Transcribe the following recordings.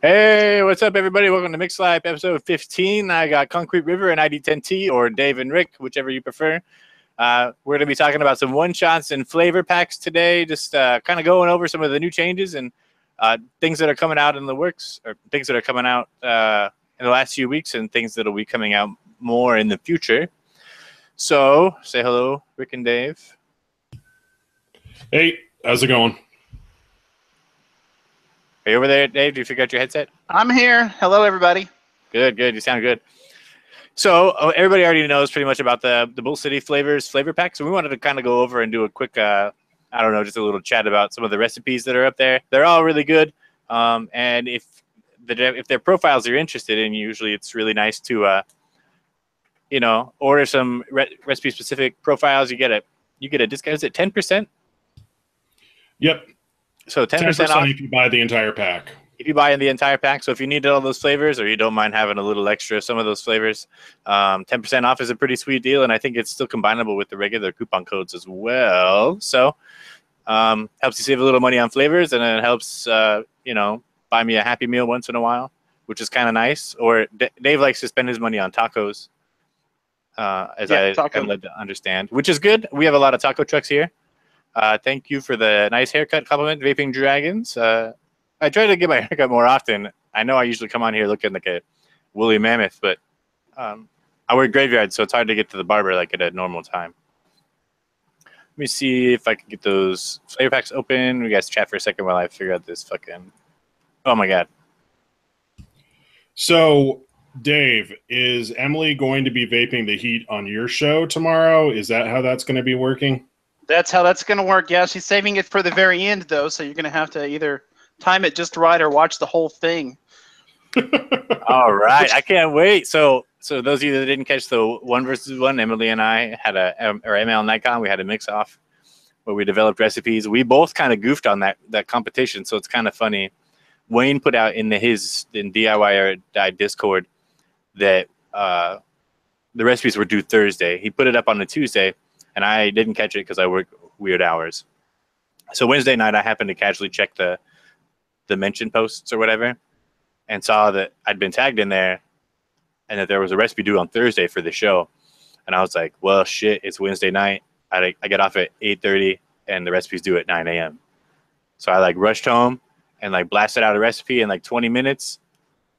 Hey, what's up, everybody? Welcome to Mixlife, episode 15. I got Concrete River and ID10T, or Dave and Rick, whichever you prefer. We're going to be talking about some one-shots and flavor packs today, just kind of going over some of the new changes and things that are coming out in the works, or things that are coming out in the last few weeks, and things that will be coming out more in the future. So, say hello, Rick and Dave. Hey, how's it going? Are you over there, Dave? Do you figure out your headset? I'm here. Hello, everybody. Good, good. You sound good. So everybody already knows pretty much about the Bull City flavors flavor pack. So we wanted to kind of go over and do a quick, I don't know, just a little chat about some of the recipes that are up there. They're all really good. And if their profiles you're interested in, usually it's really nice to, order some recipe specific profiles. You get a discount. Is it 10%? Yep. So 10% off if you buy the entire pack. If you buy in the entire pack. So if you need all those flavors, or you don't mind having a little extra of some of those flavors, 10% off is a pretty sweet deal, and I think it's still combinable with the regular coupon codes as well. So helps you save a little money on flavors, and it helps buy me a Happy Meal once in a while, which is kind of nice. Or Dave likes to spend his money on tacos, I kind of led to understand, which is good. We have a lot of taco trucks here. Thank you for the nice haircut compliment, Vaping Dragons. I try to get my haircut more often. I know I usually come on here looking like a woolly mammoth, but I work graveyard, so it's hard to get to the barber like at a normal time. Let me see if I can get those flavor packs open. We guys chat for a second while I figure out this fucking... Oh, my God. So, Dave, is Emily going to be vaping the heat on your show tomorrow? Is that how that's going to be working? That's how that's going to work. Yeah, she's saving it for the very end, though, so you're going to have to either time it just right or watch the whole thing. All right. I can't wait. So those of you that didn't catch the 1 versus 1, Emily and I had ML Nikon, we had a mix-off where we developed recipes. We both kind of goofed on that competition, so it's kind of funny. Wayne put out in DIY or Die Discord that the recipes were due Thursday. He put it up on a Tuesday, and I didn't catch it because I work weird hours. So Wednesday night, I happened to casually check the mention posts or whatever, and saw that I'd been tagged in there, and that there was a recipe due on Thursday for the show. And I was like, well, shit, it's Wednesday night. I get off at 8:30, and the recipe's due at 9 a.m. So I rushed home and blasted out a recipe in 20 minutes,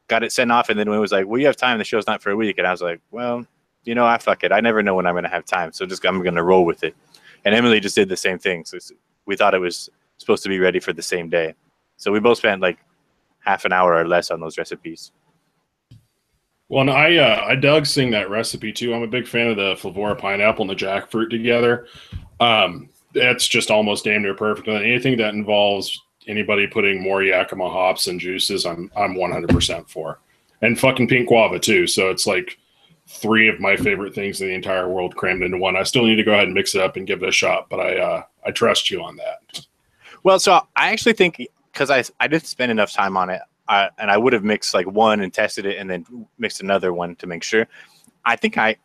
got it sent off, and then Wayne was like, well, you have time. The show's not for a week. And I was like, well, I fuck it. I never know when I'm going to have time, so I'm going to roll with it. And Emily just did the same thing. So we thought it was supposed to be ready for the same day. So we both spent half an hour or less on those recipes. Well, and I dug seeing that recipe too. I'm a big fan of the Flavora pineapple and the jackfruit together. That's just almost damn near perfect. And anything that involves anybody putting more Yakima hops and juices, I'm 100% for. And fucking pink guava too. So it's 3 of my favorite things in the entire world crammed into one. I still need to go ahead and mix it up and give it a shot, but I trust you on that. Well, so I actually think, because I didn't spend enough time on it, and I would have mixed one and tested it and then mixed another one to make sure. I think I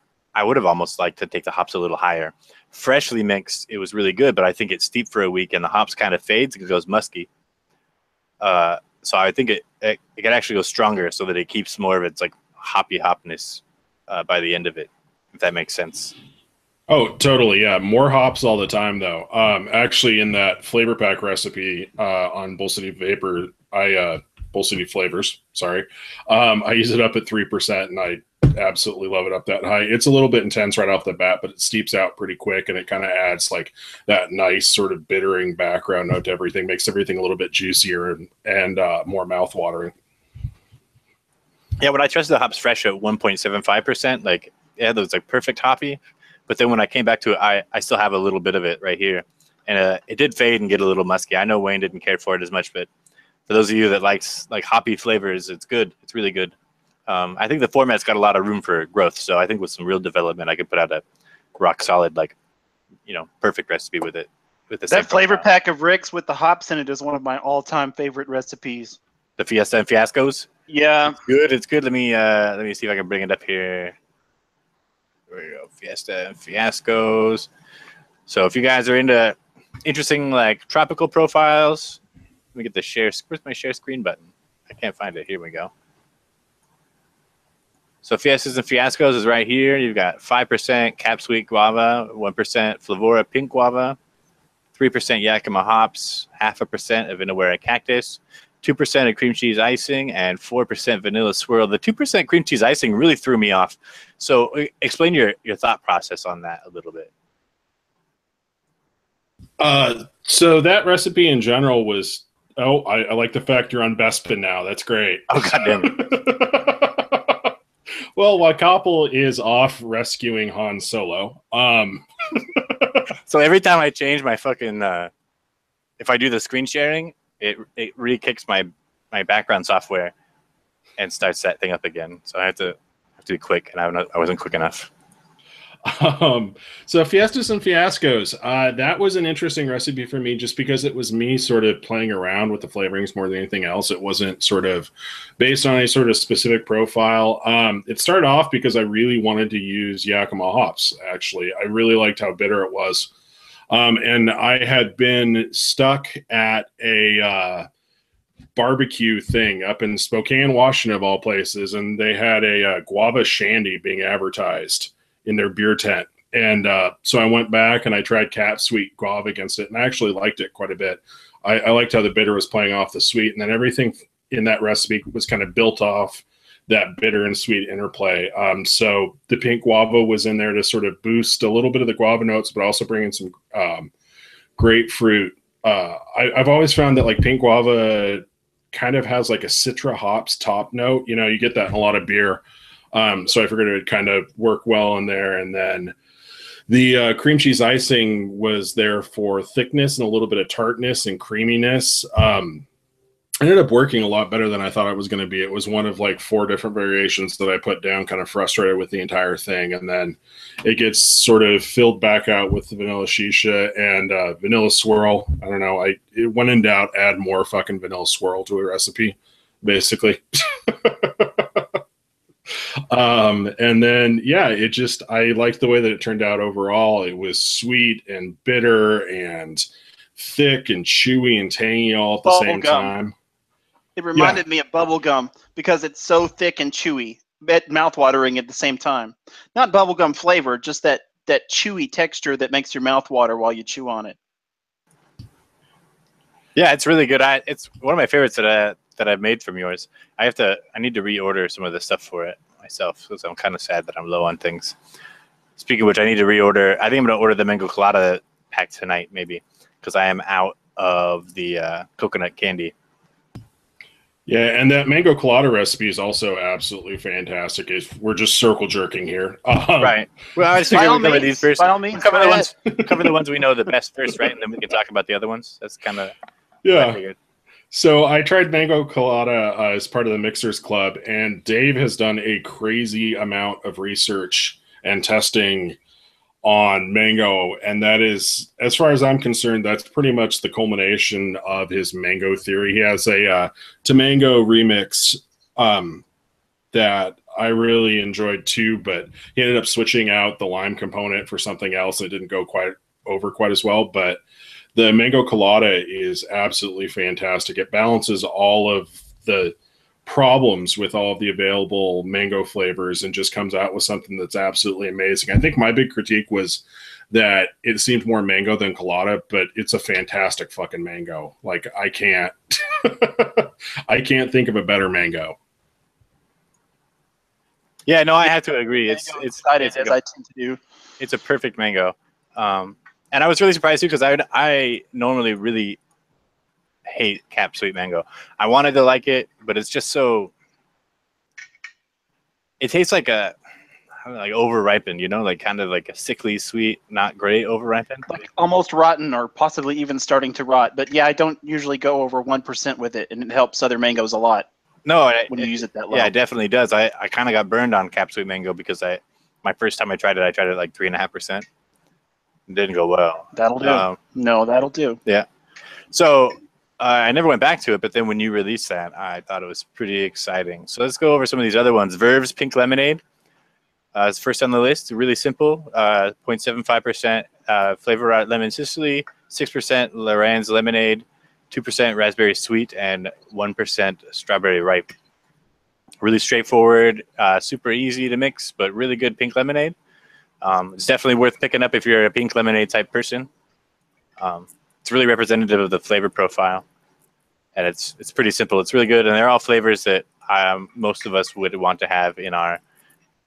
would have almost liked to take the hops a little higher. Freshly mixed, it was really good, but I think it's steeped for a week and the hops kind of fades because it goes musky. So I think it can actually go stronger so that it keeps more of its hoppy hopness by the end of it, if that makes sense. Oh, totally. Yeah. More hops all the time, though. Actually, in that flavor pack recipe on Bull City Vapor, Bull City Flavors, sorry, I use it up at 3%, and I absolutely love it up that high. It's a little bit intense right off the bat, but it steeps out pretty quick, and it kind of adds that nice sort of bittering background note to everything, makes everything a little bit juicier and more mouth-watering. Yeah, when I trusted the hops fresh at 1.75%, it had those perfect hoppy. But then when I came back to it, I still have a little bit of it right here. And it did fade and get a little musky. I know Wayne didn't care for it as much, but for those of you that likes hoppy flavors, it's good. It's really good. I think the format's got a lot of room for growth. So I think with some real development, I could put out a rock solid, perfect recipe with it. That flavor pack of Rick's with the hops in it is one of my all-time favorite recipes. The Fiesta and Fiascos? Yeah. It's good. It's good. Let me see if I can bring it up here. There we go. Fiesta and Fiascos. So if you guys are into interesting tropical profiles, let me get the share. Where's my share screen button? I can't find it. Here we go. So Fiestas and Fiascos is right here. You've got 5% Cap Sweet Guava, 1% Flavora Pink Guava, 3% Yakima hops, 0.5% of Inawera Cactus, 2% of cream cheese icing, and 4% vanilla swirl. The 2% cream cheese icing really threw me off. So explain your thought process on that a little bit. So that recipe in general was, I like the fact you're on Bespin now. That's great. Oh, goddamn it. Well, Wakapel is off rescuing Han Solo. So every time I change my fucking, if I do the screen sharing, it re-kicks my background software and starts that thing up again. So I have to be quick, and I wasn't quick enough. So Fiestas and Fiascos, that was an interesting recipe for me just because it was me sort of playing around with the flavorings more than anything else. It wasn't sort of based on a sort of specific profile. It started off because I really wanted to use Yakima hops, actually. I really liked how bitter it was. And I had been stuck at a barbecue thing up in Spokane, Washington, of all places, and they had a guava shandy being advertised in their beer tent. And so I went back and I tried Cat Sweet Guava against it, and I actually liked it quite a bit. I liked how the bitter was playing off the sweet, and then everything in that recipe was kind of built off that bitter and sweet interplay. So the pink guava was in there to sort of boost a little bit of the guava notes, but also bring in some grapefruit. I've always found that like pink guava kind of has like a Citra hops top note. You know, you get that in a lot of beer. So I figured it would kind of work well in there. And then the cream cheese icing was there for thickness and a little bit of tartness and creaminess. Ended up working a lot better than I thought it was going to be. It was one of like 4 different variations that I put down, kind of frustrated with the entire thing. And then it gets sort of filled back out with the vanilla shisha and vanilla swirl. I don't know. When in doubt, add more fucking vanilla swirl to a recipe, basically. And then, yeah, I liked the way that it turned out overall. It was sweet and bitter and thick and chewy and tangy all at the same time. It reminded me of bubblegum because it's so thick and chewy, but mouthwatering at the same time. Not bubblegum flavor, just that chewy texture that makes your mouth water while you chew on it. Yeah, it's really good. It's one of my favorites that I've made from yours. I need to reorder some of the stuff for it myself because I'm kind of sad that I'm low on things. Speaking of which, I need to reorder. I think I'm going to order the mango colada pack tonight, maybe, because I am out of the coconut candy. Yeah, and that mango colada recipe is also absolutely fantastic. We're just circle jerking here. Right. Well, I just figured we cover these first. By all means, cover the ones we know the best first, right? And then we can talk about the other ones. That's kind of So I tried mango colada as part of the Mixers Club, and Dave has done a crazy amount of research and testing on mango, and that is, as far as I'm concerned, that's pretty much the culmination of his mango theory. He has a to mango remix that I really enjoyed too, but he ended up switching out the lime component for something else that didn't go quite as well. But the mango colada is absolutely fantastic. It balances all of the problems with all of the available mango flavors and just comes out with something that's absolutely amazing. I think my big critique was that it seemed more mango than colada, but it's a fantastic fucking mango. Like I can't think of a better mango. Yeah, no, I have to agree. It's excited as I tend to do. It's a perfect mango. And I was really surprised too because I normally really hate Cap Sweet Mango. I wanted to like it, but it's just so. It tastes like over ripened, you know, like kind of like a sickly sweet, not great over ripened, like almost rotten or possibly even starting to rot. But yeah, I don't usually go over 1% with it, and it helps other mangoes a lot. No, when you use it that low. Yeah, it definitely does. I kind of got burned on Cap Sweet Mango because my first time I tried it like 3.5%. It didn't go well. That'll do. No, that'll do. Yeah. So I never went back to it, but then when you released that, I thought it was pretty exciting. So let's go over some of these other ones. Verve's Pink Lemonade is first on the list. Really simple. 0.75% flavor lemon Sicily, 6% Lorenz lemonade, 2% raspberry sweet, and 1% strawberry ripe. Really straightforward, super easy to mix, but really good pink lemonade. It's definitely worth picking up if you're a pink lemonade type person. It's really representative of the flavor profile, and it's pretty simple. It's really good, and they're all flavors that most of us would want to have in our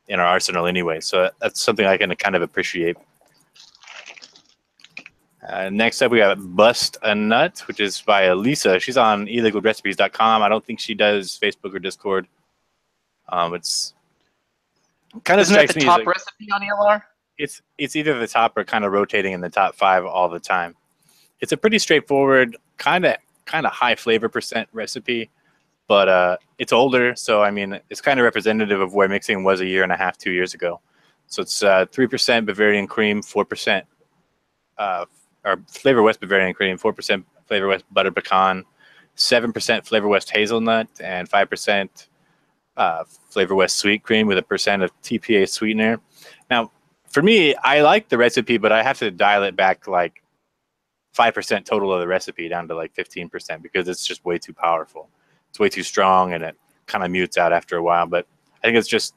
arsenal anyway. So that's something I can kind of appreciate. Next up, we got Bust a Nut, which is by Lisa. She's on illegalrecipes.com. I don't think she does Facebook or Discord. It's kind of Isn't that strikes the me top as like, recipe on ELR? it's either the top or kind of rotating in the top 5 all the time. It's a pretty straightforward, kind of high flavor percent recipe, but it's older, so I mean it's kind of representative of where mixing was a year and a half, 2 years ago. So it's 3% Bavarian cream, 4% or Flavor West Bavarian cream, 4% Flavor West butter pecan, 7% Flavor West hazelnut, and 5% Flavor West sweet cream with a percent of TPA sweetener. Now, for me, I like the recipe, but I have to dial it back like 5% total of the recipe down to like 15% because it's just way too powerful. It's way too strong, and it kind of mutes out after a while. But I think it's just,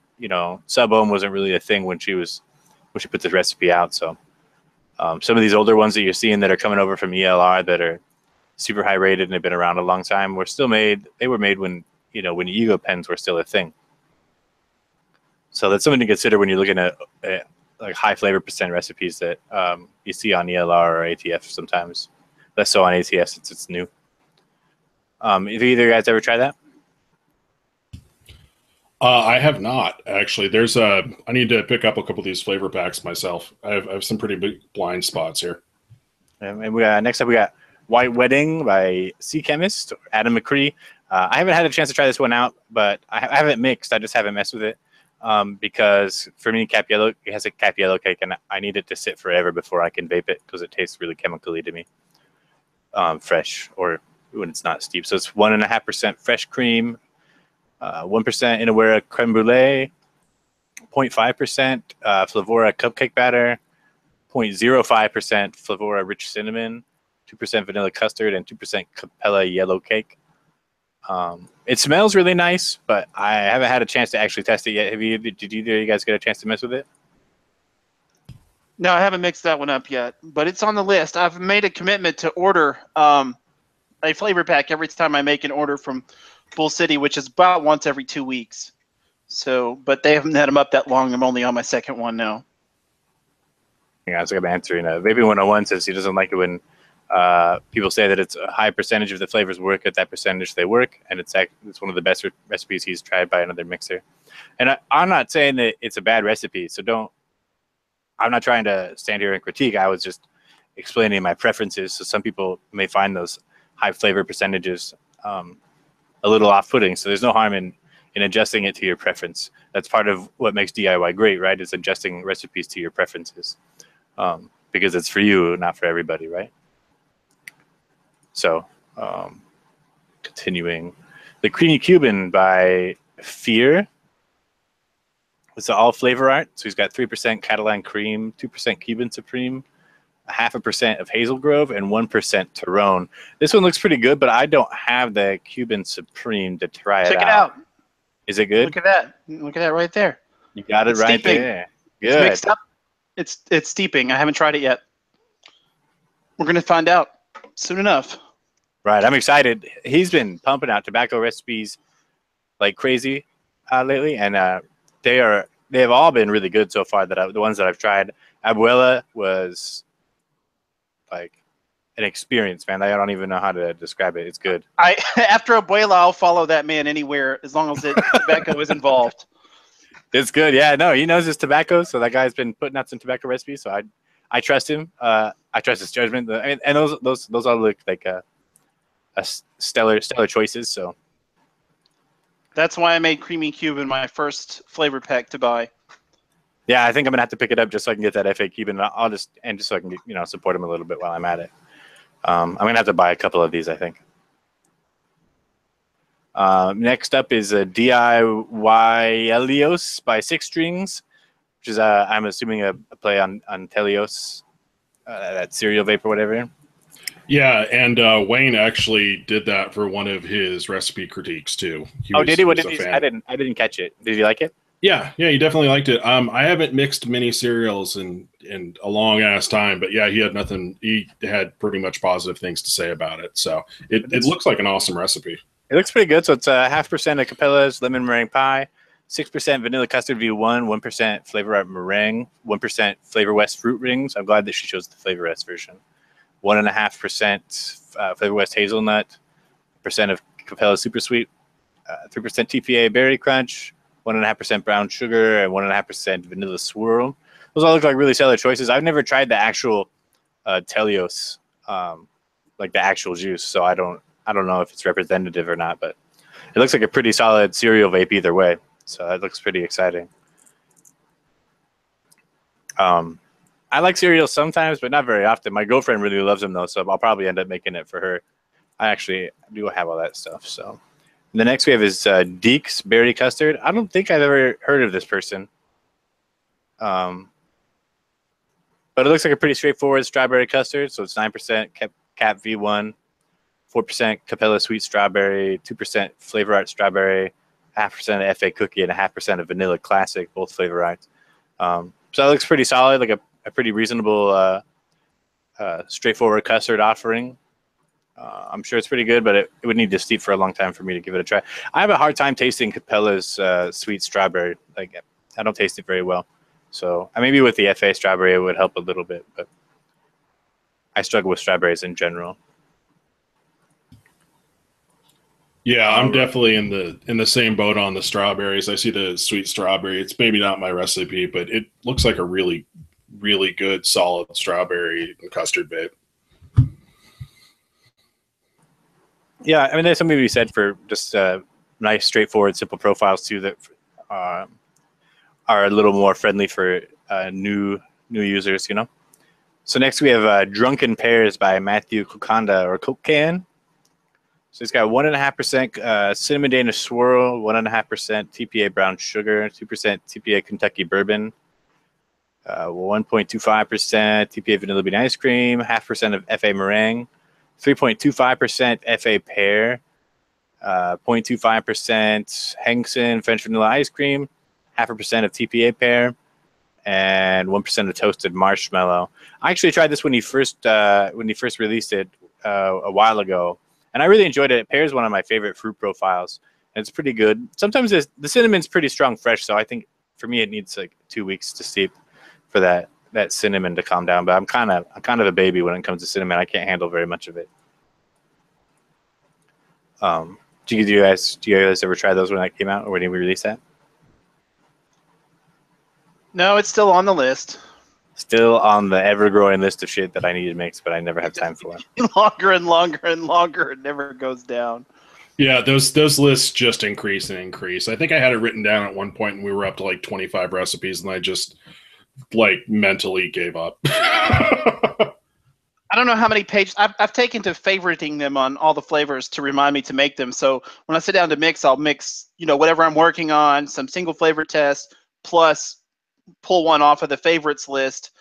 sub-ohm wasn't really a thing when she put this recipe out. So some of these older ones that you're seeing that are coming over from ELR that are super high rated and have been around a long time were still made. They were made when Ego pens were still a thing. So that's something to consider when you're looking at like high flavor percent recipes that you see on ELR or ATF sometimes. Less so on ATF since it's new. Have either of you guys ever tried that? I have not, actually. I need to pick up a couple of these flavor packs myself. I have some pretty big blind spots here. And next up we got White Wedding by Sea Chemist, Adam McCree. I haven't had a chance to try this one out, but I haven't mixed. I just haven't messed with it because for me, it has a cap yellow cake, and I need it to sit forever before I can vape it because it tastes really chemically to me, fresh or when it's not steep. So it's 1.5% fresh cream, 1% Inawera creme brulee, 0.5% Flavora cupcake batter, 0.05% Flavora rich cinnamon, 2% vanilla custard, and 2% Cabela yellow cake. It smells really nice, but I haven't had a chance to actually test it yet. Did either of you guys get a chance to mess with it? No, I haven't mixed that one up yet, but it's on the list. I've made a commitment to order a flavor pack every time I make an order from Bull City, which is about once every 2 weeks. So, but they haven't had them up that long. I'm only on my second one now. Yeah, it's like I'm answering Vaping 101 says he doesn't like it when people say that it's a high percentage of the flavors work at that percentage they work, and it's one of the best recipes he's tried by another mixer. And I'm not saying that it's a bad recipe, so I'm not trying to stand here and critique. I was just explaining my preferences. So some people may find those high flavor percentages a little off-putting. So there's no harm in adjusting it to your preference. That's part of what makes DIY great, right? Is adjusting recipes to your preferences because it's for you, not for everybody, right? So continuing, the Creamy Cuban by Fear. It's all flavor art. So he's got 3% Catalan cream, 2% Cuban Supreme, 0.5% of Hazel Grove, and 1% Tyrone. This one looks pretty good, but I don't have the Cuban Supreme to try it out. Check it out. Is it good? Look at that. Look at that right there. You got it right steeping. there. Good. It's mixed up. It's steeping. I haven't tried it yet. We're going to find out soon enough. Right. I'm excited. He's been pumping out tobacco recipes like crazy lately, and they have all been really good so far. The ones that I've tried. Abuela was like an experience, man. I don't even know how to describe it. It's good. After Abuela, I'll follow that man anywhere as long as tobacco is involved. It's good. Yeah, no, he knows his tobacco, so that guy's been putting out some tobacco recipes. So I trust him. I trust his judgment. And those all look like a stellar choices. So that's why I made Creamy Cuban my first flavor pack to buy. Yeah, I think I'm gonna have to pick it up just so I can get that FA Cuban. Just so I can support him a little bit while I'm at it. I'm gonna have to buy a couple of these, I think. Next up is a DIY Elios by Six Strings, which is I'm assuming a play on Telios, that cereal vape or whatever. Yeah, and Wayne actually did that for one of his recipe critiques too. Did he? What was did a he? fan. I didn't catch it. Did you like it? Yeah, he definitely liked it. I haven't mixed many cereals in a long ass time, but yeah, he had nothing. He had pretty much positive things to say about it. So it looks like an awesome recipe. It looks pretty good. So it's 0.5% of Cabela's lemon meringue pie, 6% vanilla custard V1, 1% Flavor Art meringue, 1% Flavor West fruit rings. I'm glad that she chose the Flavor West version. 1.5% Flavor West hazelnut, percent of Cabela super sweet, 3% TPA berry crunch, 1.5% brown sugar, and 1.5% vanilla swirl. Those all look like really solid choices. I've never tried the actual Telios, like the actual juice, so I don't know if it's representative or not, but it looks like a pretty solid cereal vape either way. So that looks pretty exciting. I like cereals sometimes, but not very often. My girlfriend really loves them though, so I'll probably end up making it for her. I actually do have all that stuff. So the next we have is Deeks Berry Custard. I don't think I've ever heard of this person. But it looks like a pretty straightforward strawberry custard. So it's 9% Cap V1, 4% Cabela Sweet Strawberry, 2% Flavor Art Strawberry, 0.5% of FA Cookie, and 0.5% of Vanilla Classic, both Flavor Arts. So that looks pretty solid, like a pretty reasonable, straightforward custard offering. I'm sure it's pretty good, but it would need to steep for a long time for me to give it a try. I have a hard time tasting Cabela's Sweet Strawberry. Like, I don't taste it very well. So maybe with the FA strawberry, it would help a little bit, but I struggle with strawberries in general. Yeah, I'm definitely in the same boat on the strawberries. I see the sweet strawberry. It's maybe not my recipe, but it looks like a really, really good, solid strawberry and custard vape. Yeah, I mean, there's something to be said for just nice, straightforward, simple profiles too that are a little more friendly for new users, you know. So next we have Drunken Pears by Matthew Kokanda or Kokan. So it's got 1.5% cinnamon Danish swirl, 1.5% TPA brown sugar, 2% TPA Kentucky bourbon, 1.25% TPA vanilla bean ice cream, 0.5% of FA meringue, 3.25% FA pear, 0.25% Hengson French vanilla ice cream, 0.5% of TPA pear, and 1% of toasted marshmallow. I actually tried this when he first released it a while ago. And I really enjoyed it. Pear is one of my favorite fruit profiles, and it's pretty good. Sometimes the cinnamon's pretty strong fresh, so I think for me it needs like 2 weeks to steep for that cinnamon to calm down. But I'm kind of a baby when it comes to cinnamon. I can't handle very much of it. Do you guys ever try those when that came out, or when did we release that? No, it's still on the list. Still on the ever-growing list of shit that I need to mix, but I never have time for it. Longer and longer and longer. It never goes down. Yeah, those lists just increase and increase. I think I had it written down at one point, and we were up to like 25 recipes, and I just like mentally gave up. I don't know how many pages. I've taken to favoriting them on all the flavors to remind me to make them. So when I sit down to mix, I'll mix, whatever I'm working on, some single flavor tests, plus pull one off of the favorites list,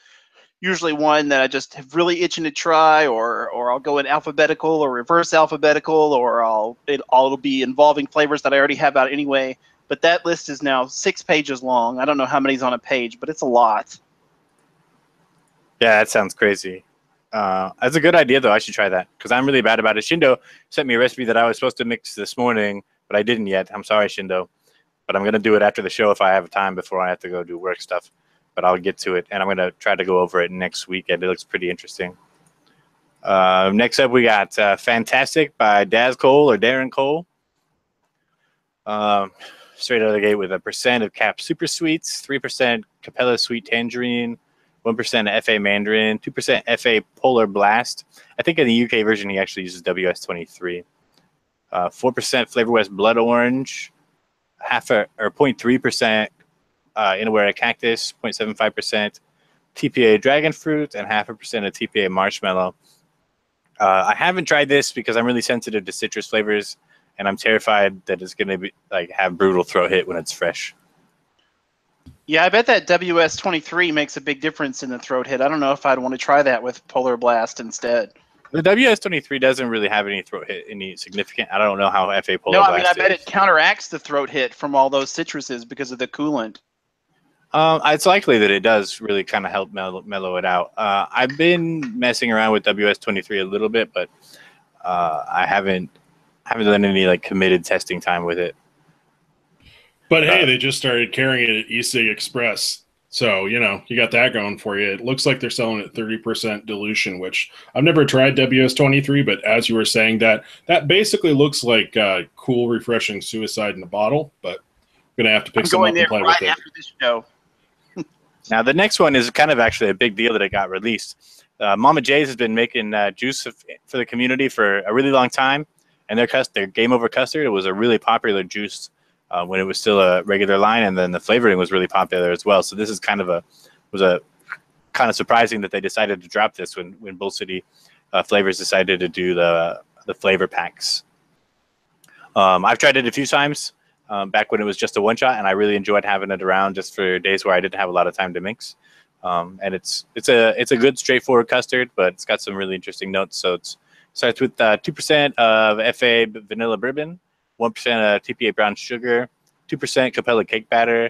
usually one that I just have really itching to try, or I'll go in alphabetical or reverse alphabetical, or it'll be involving flavors that I already have out anyway. But that list is now 6 pages long. I don't know how many's on a page, but it's a lot. Yeah, that sounds crazy. That's a good idea, though. I should try that because I'm really bad about it. Shindo sent me a recipe that I was supposed to mix this morning, but I didn't yet. I'm sorry, Shindo. But I'm going to do it after the show if I have time before I have to go do work stuff. But I'll get to it, and I'm going to try to go over it next weekend. It looks pretty interesting. Next up, we got Fantastic by Daz Cole or Darren Cole. Straight out of the gate with 1% of Cap Super Sweets, 3% Cabela Sweet Tangerine, 1% FA Mandarin, 2% FA Polar Blast. I think in the UK version, he actually uses WS23. 4% Flavor West Blood Orange, 0.3% Inaware Cactus, 0.75% TPA Dragon Fruit, and 0.5% of TPA Marshmallow. I haven't tried this because I'm really sensitive to citrus flavors, and I'm terrified that it's going to be have brutal throat hit when it's fresh. Yeah, I bet that WS23 makes a big difference in the throat hit. I don't know if I'd want to try that with Polar Blast instead. The WS-23 doesn't really have any throat hit, any significant. I don't know how FA Polar No, I Blast mean, I bet is. it counteracts the throat hit from all those citruses because of the coolant. It's likely that it does really kind of help mellow it out. I've been messing around with WS-23 a little bit, but I haven't done any like committed testing time with it. But hey, they just started carrying it at e-cig Express. So, you got that going for you. It looks like they're selling at 30% dilution, which I've never tried WS-23, but as you were saying, that basically looks like cool, refreshing suicide in a bottle, but I'm going to have to pick some up and play with it. After this show. Now, the next one is kind of actually a big deal that it got released. Mama J's has been making juice for the community for a really long time, and their Gameover Custard, it was a really popular juice when it was still a regular line, and then the flavoring was really popular as well. So this is kind of surprising that they decided to drop this when Bull City Flavors decided to do the flavor packs. I've tried it a few times back when it was just a one shot, and I really enjoyed having it around just for days where I didn't have a lot of time to mix. And it's a good straightforward custard, but it's got some really interesting notes. So it starts with 2% of FA vanilla bourbon, 1% TPA brown sugar, 2% Cabela cake batter,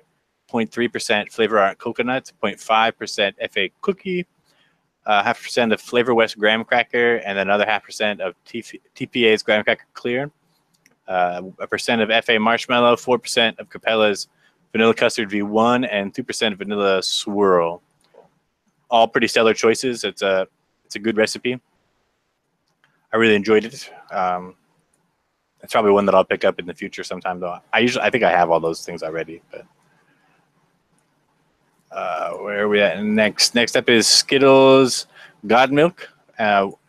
0.3% Flavor Art coconut, 0.5% FA cookie, 0.5% of Flavor West graham cracker, and then another 0.5% of TPA's graham cracker clear, 1% of FA marshmallow, 4% of Cabela's vanilla custard V1, and 2% vanilla swirl. All pretty stellar choices. It's a good recipe. I really enjoyed it. It's probably one that I'll pick up in the future sometime, though. I think I have all those things already. But where are we at next? Next up is Skittles God Milk,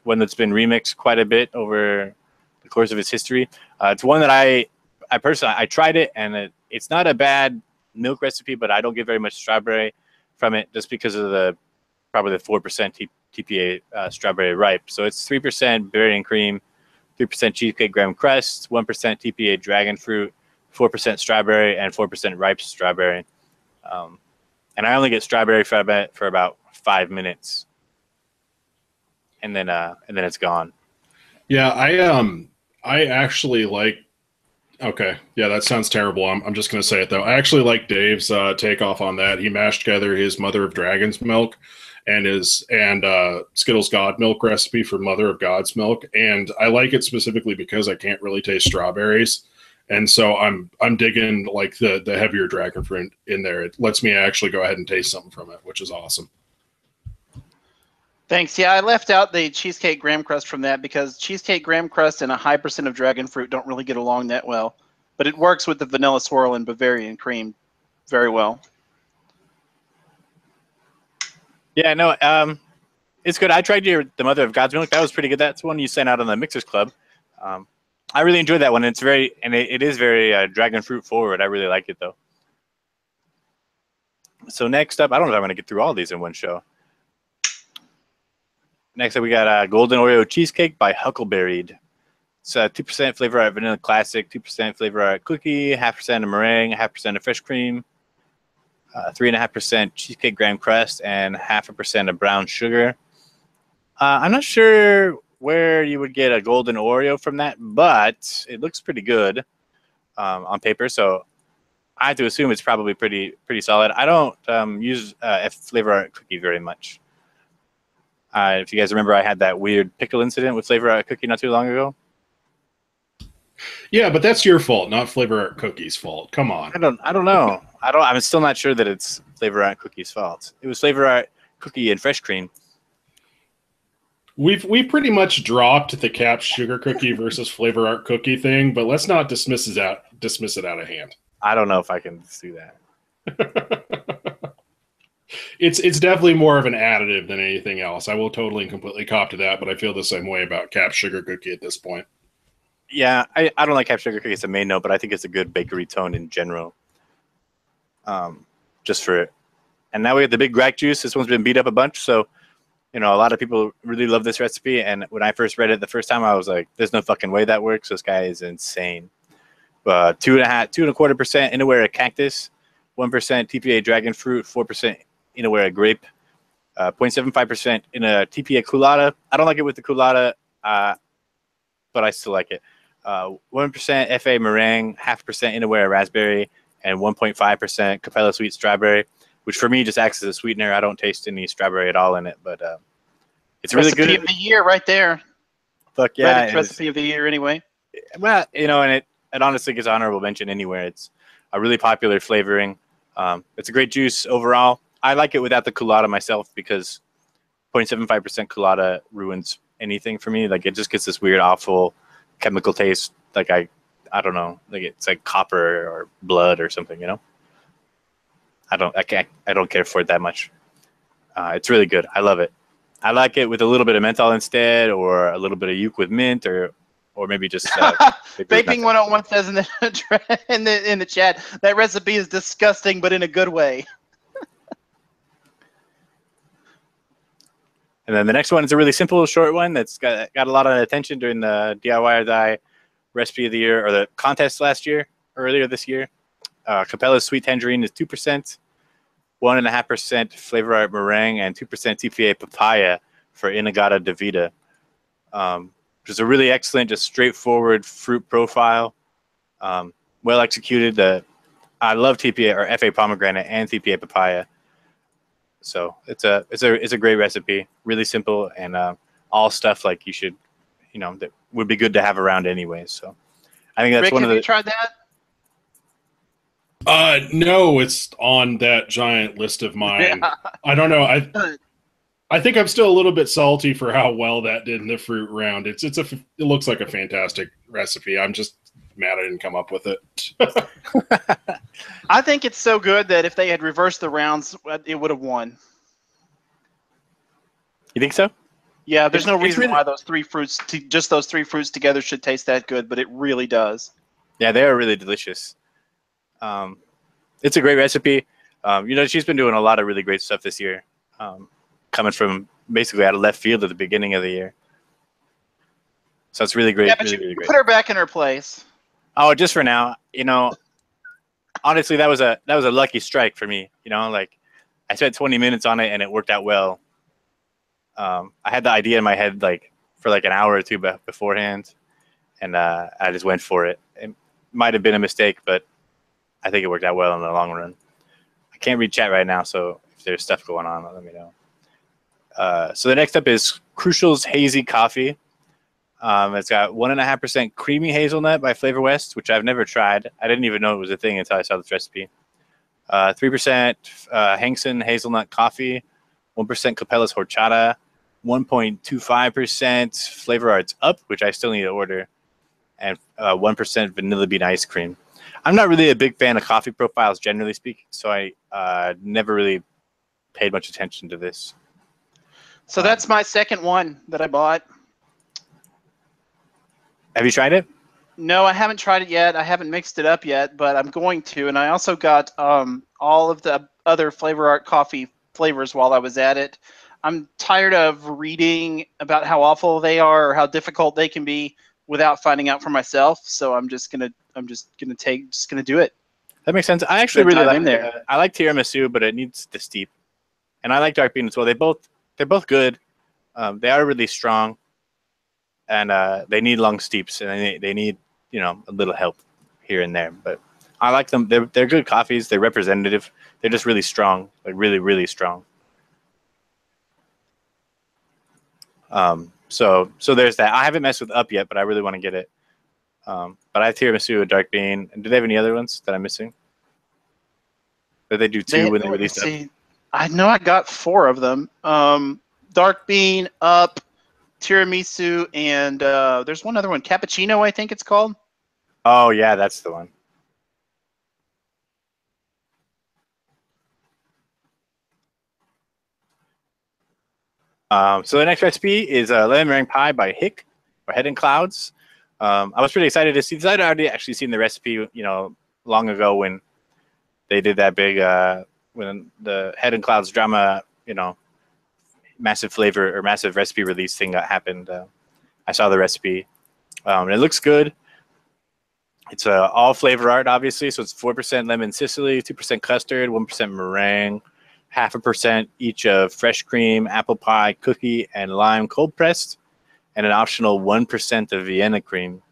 one that's been remixed quite a bit over the course of its history. It's one that I personally tried it, and it's not a bad milk recipe, but I don't get very much strawberry from it just because of probably the 4% TPA strawberry ripe. So it's 3% berry and cream, 3% cheesecake graham crust, 1% TPA dragon fruit, 4% strawberry, and 4% ripe strawberry. And I only get strawberry for about 5 minutes, and then it's gone. Yeah, I actually like. Okay, yeah, that sounds terrible. I'm just gonna say it though. I actually like Dave's takeoff on that. He mashed together his Mother of Dragon's milk and Skittles God Milk recipe for Mother of God's milk, and I like it specifically because I can't really taste strawberries, and so I'm digging like the heavier dragon fruit in there. It lets me actually go ahead and taste something from it, which is awesome. Thanks. Yeah, I left out the cheesecake graham crust from that because cheesecake graham crust and a high % of dragon fruit don't really get along that well, but it works with the vanilla swirl and Bavarian cream very well. Yeah, no, it's good. I tried the Mother of God's Milk. That was pretty good. That's one you sent out on the Mixers Club. I really enjoyed that one. It is very dragon fruit forward. I really like it though. So next up, I don't know if I'm going to get through all these in one show. Next up, we got Golden Oreo Cheesecake by Huckleberry. It's 2% Flavor Art Vanilla Classic, 2% Flavor Art Cookie, 0.5% of meringue, 0.5% of fresh cream, 3.5% cheesecake graham crust, and 0.5% of brown sugar. I'm not sure where you would get a Golden Oreo from that, but it looks pretty good on paper, so I have to assume it's probably pretty solid. I don't use Flavor Art Cookie very much. If you guys remember, I had that weird pickle incident with Flavor Art Cookie not too long ago. Yeah, but that's your fault, not Flavor Art Cookie's fault. Come on. I don't know. I'm still not sure that it's Flavor Art Cookie's fault. It was Flavor Art Cookie and fresh cream. We've pretty much dropped the Cap Sugar Cookie versus Flavor Art Cookie thing, but let's not dismiss it out of hand. I don't know if I can do that. It's definitely more of an additive than anything else. I will totally and completely cop to that, but I feel the same way about Cap Sugar Cookie at this point. Yeah, I don't like Cap Sugar Cookie as a main note, but I think it's a good bakery tone in general. Just for it. And now we have the Big Grack Juice. This one's been beat up a bunch, so a lot of people really love this recipe. And when I first read it the first time, I was like, "There's no fucking way that works. This guy is insane." But 2.25% Inawera Cactus, 1% TPA Dragon Fruit, 4% Inawera Grape, 0.75% in a TPA Colada. I don't like it with the Colada. but I still like it. 1% FA meringue, 0.5% Inaware raspberry, and 1.5% Cabela sweet strawberry, which for me just acts as a sweetener. I don't taste any strawberry at all in it, but it's really good. Recipe of the year right there. Fuck yeah. Reddit's recipe of the year anyway. Well, you know, and it honestly gets honorable mention anywhere. It's a really popular flavoring. It's a great juice overall. I like it without the Colada myself because 0.75% Colada ruins anything for me. Like, it just gets this weird, awful chemical taste. Like, I don't know. Like, it's like copper or blood or something, you know? I don't care for it that much. It's really good. I love it. I like it with a little bit of menthol instead, or a little bit of Uke with mint, or maybe just Vaping 101 says in the chat that recipe is disgusting, but in a good way. And then the next one is a really simple, short one that's got a lot of attention during the DIY or Die recipe of the year, or the contest earlier this year. Cabela's Sweet Tangerine is 2%, 1.5% Flavor Art Meringue, and 2% TPA Papaya for Inagata de Vida. Which is a really excellent, just straightforward fruit profile. Well executed. I love TPA or FA pomegranate and TPA papaya. So it's a great recipe. Really simple and all stuff like you should, you know, that would be good to have around anyways. So I think that's Rick, one of the. have you tried that? No, it's on that giant list of mine. I don't know. I think I'm still a little bit salty for how well that did in the fruit round. It looks like a fantastic recipe. I'm just mad I didn't come up with it. I think it's so good that if they had reversed the rounds, it would have won. You think so? Yeah, there's no reason really, why those three fruits together should taste that good, but it really does. Yeah, they are really delicious. It's a great recipe. You know, she's been doing a lot of really great stuff this year, coming from basically out of left field at the beginning of the year. So it's really great. Yeah, but really, you really great. put her back in her place. Oh, just for now. You know, honestly, that was a lucky strike for me. You know, like I spent 20 minutes on it and it worked out well. I had the idea in my head like for like an hour or two beforehand, and I just went for it. It might have been a mistake, but I think it worked out well in the long run. I can't read chat right now, so if there's stuff going on, let me know. So the next up is Crucial's Hazy Coffee. It's got 1.5% creamy hazelnut by Flavor West, which I've never tried. I didn't even know it was a thing until I saw this recipe. 3% Hangson hazelnut coffee, 1% Cabela's horchata, 1.25% Flavor Arts Up, which I still need to order, and 1% vanilla bean ice cream. I'm not really a big fan of coffee profiles, generally speaking, so I never really paid much attention to this. So that's my second one that I bought. Have you tried it? No, I haven't tried it yet. I haven't mixed it up yet, but I'm going to. And I also got all of the other Flavor Art coffee flavors while I was at it. I'm tired of reading about how awful they are or how difficult they can be without finding out for myself. So I'm just gonna do it. That makes sense. I actually really like there. I like tiramisu, but it needs the steep, and I like dark bean as well. They're both good. They are really strong, and they need long steeps, and they need, you know, a little help here and there. But I like them. They're good coffees. They're representative. They're just really strong, like really, really strong. So there's that. I haven't messed with Up yet, but I really want to get it. But I have tiramisu, a dark bean. And do they have any other ones that I'm missing? Did they do two when they released Up? I know I got 4 of them. Dark bean, Up, tiramisu, and there's one other one, cappuccino, I think it's called. Oh yeah, that's the one. So the next recipe is lemon meringue pie by Hick or Head and Clouds. I was pretty excited to see this. I'd already actually seen the recipe, you know, long ago when they did that big when the Head and Clouds drama, you know, massive flavor or massive recipe release thing that happened. I saw the recipe. And it looks good. It's all Flavor Art, obviously. So it's 4% lemon Sicily, 2% custard, 1% meringue, 0.5% each of fresh cream, apple pie, cookie, and lime cold pressed. and an optional 1% of Vienna cream.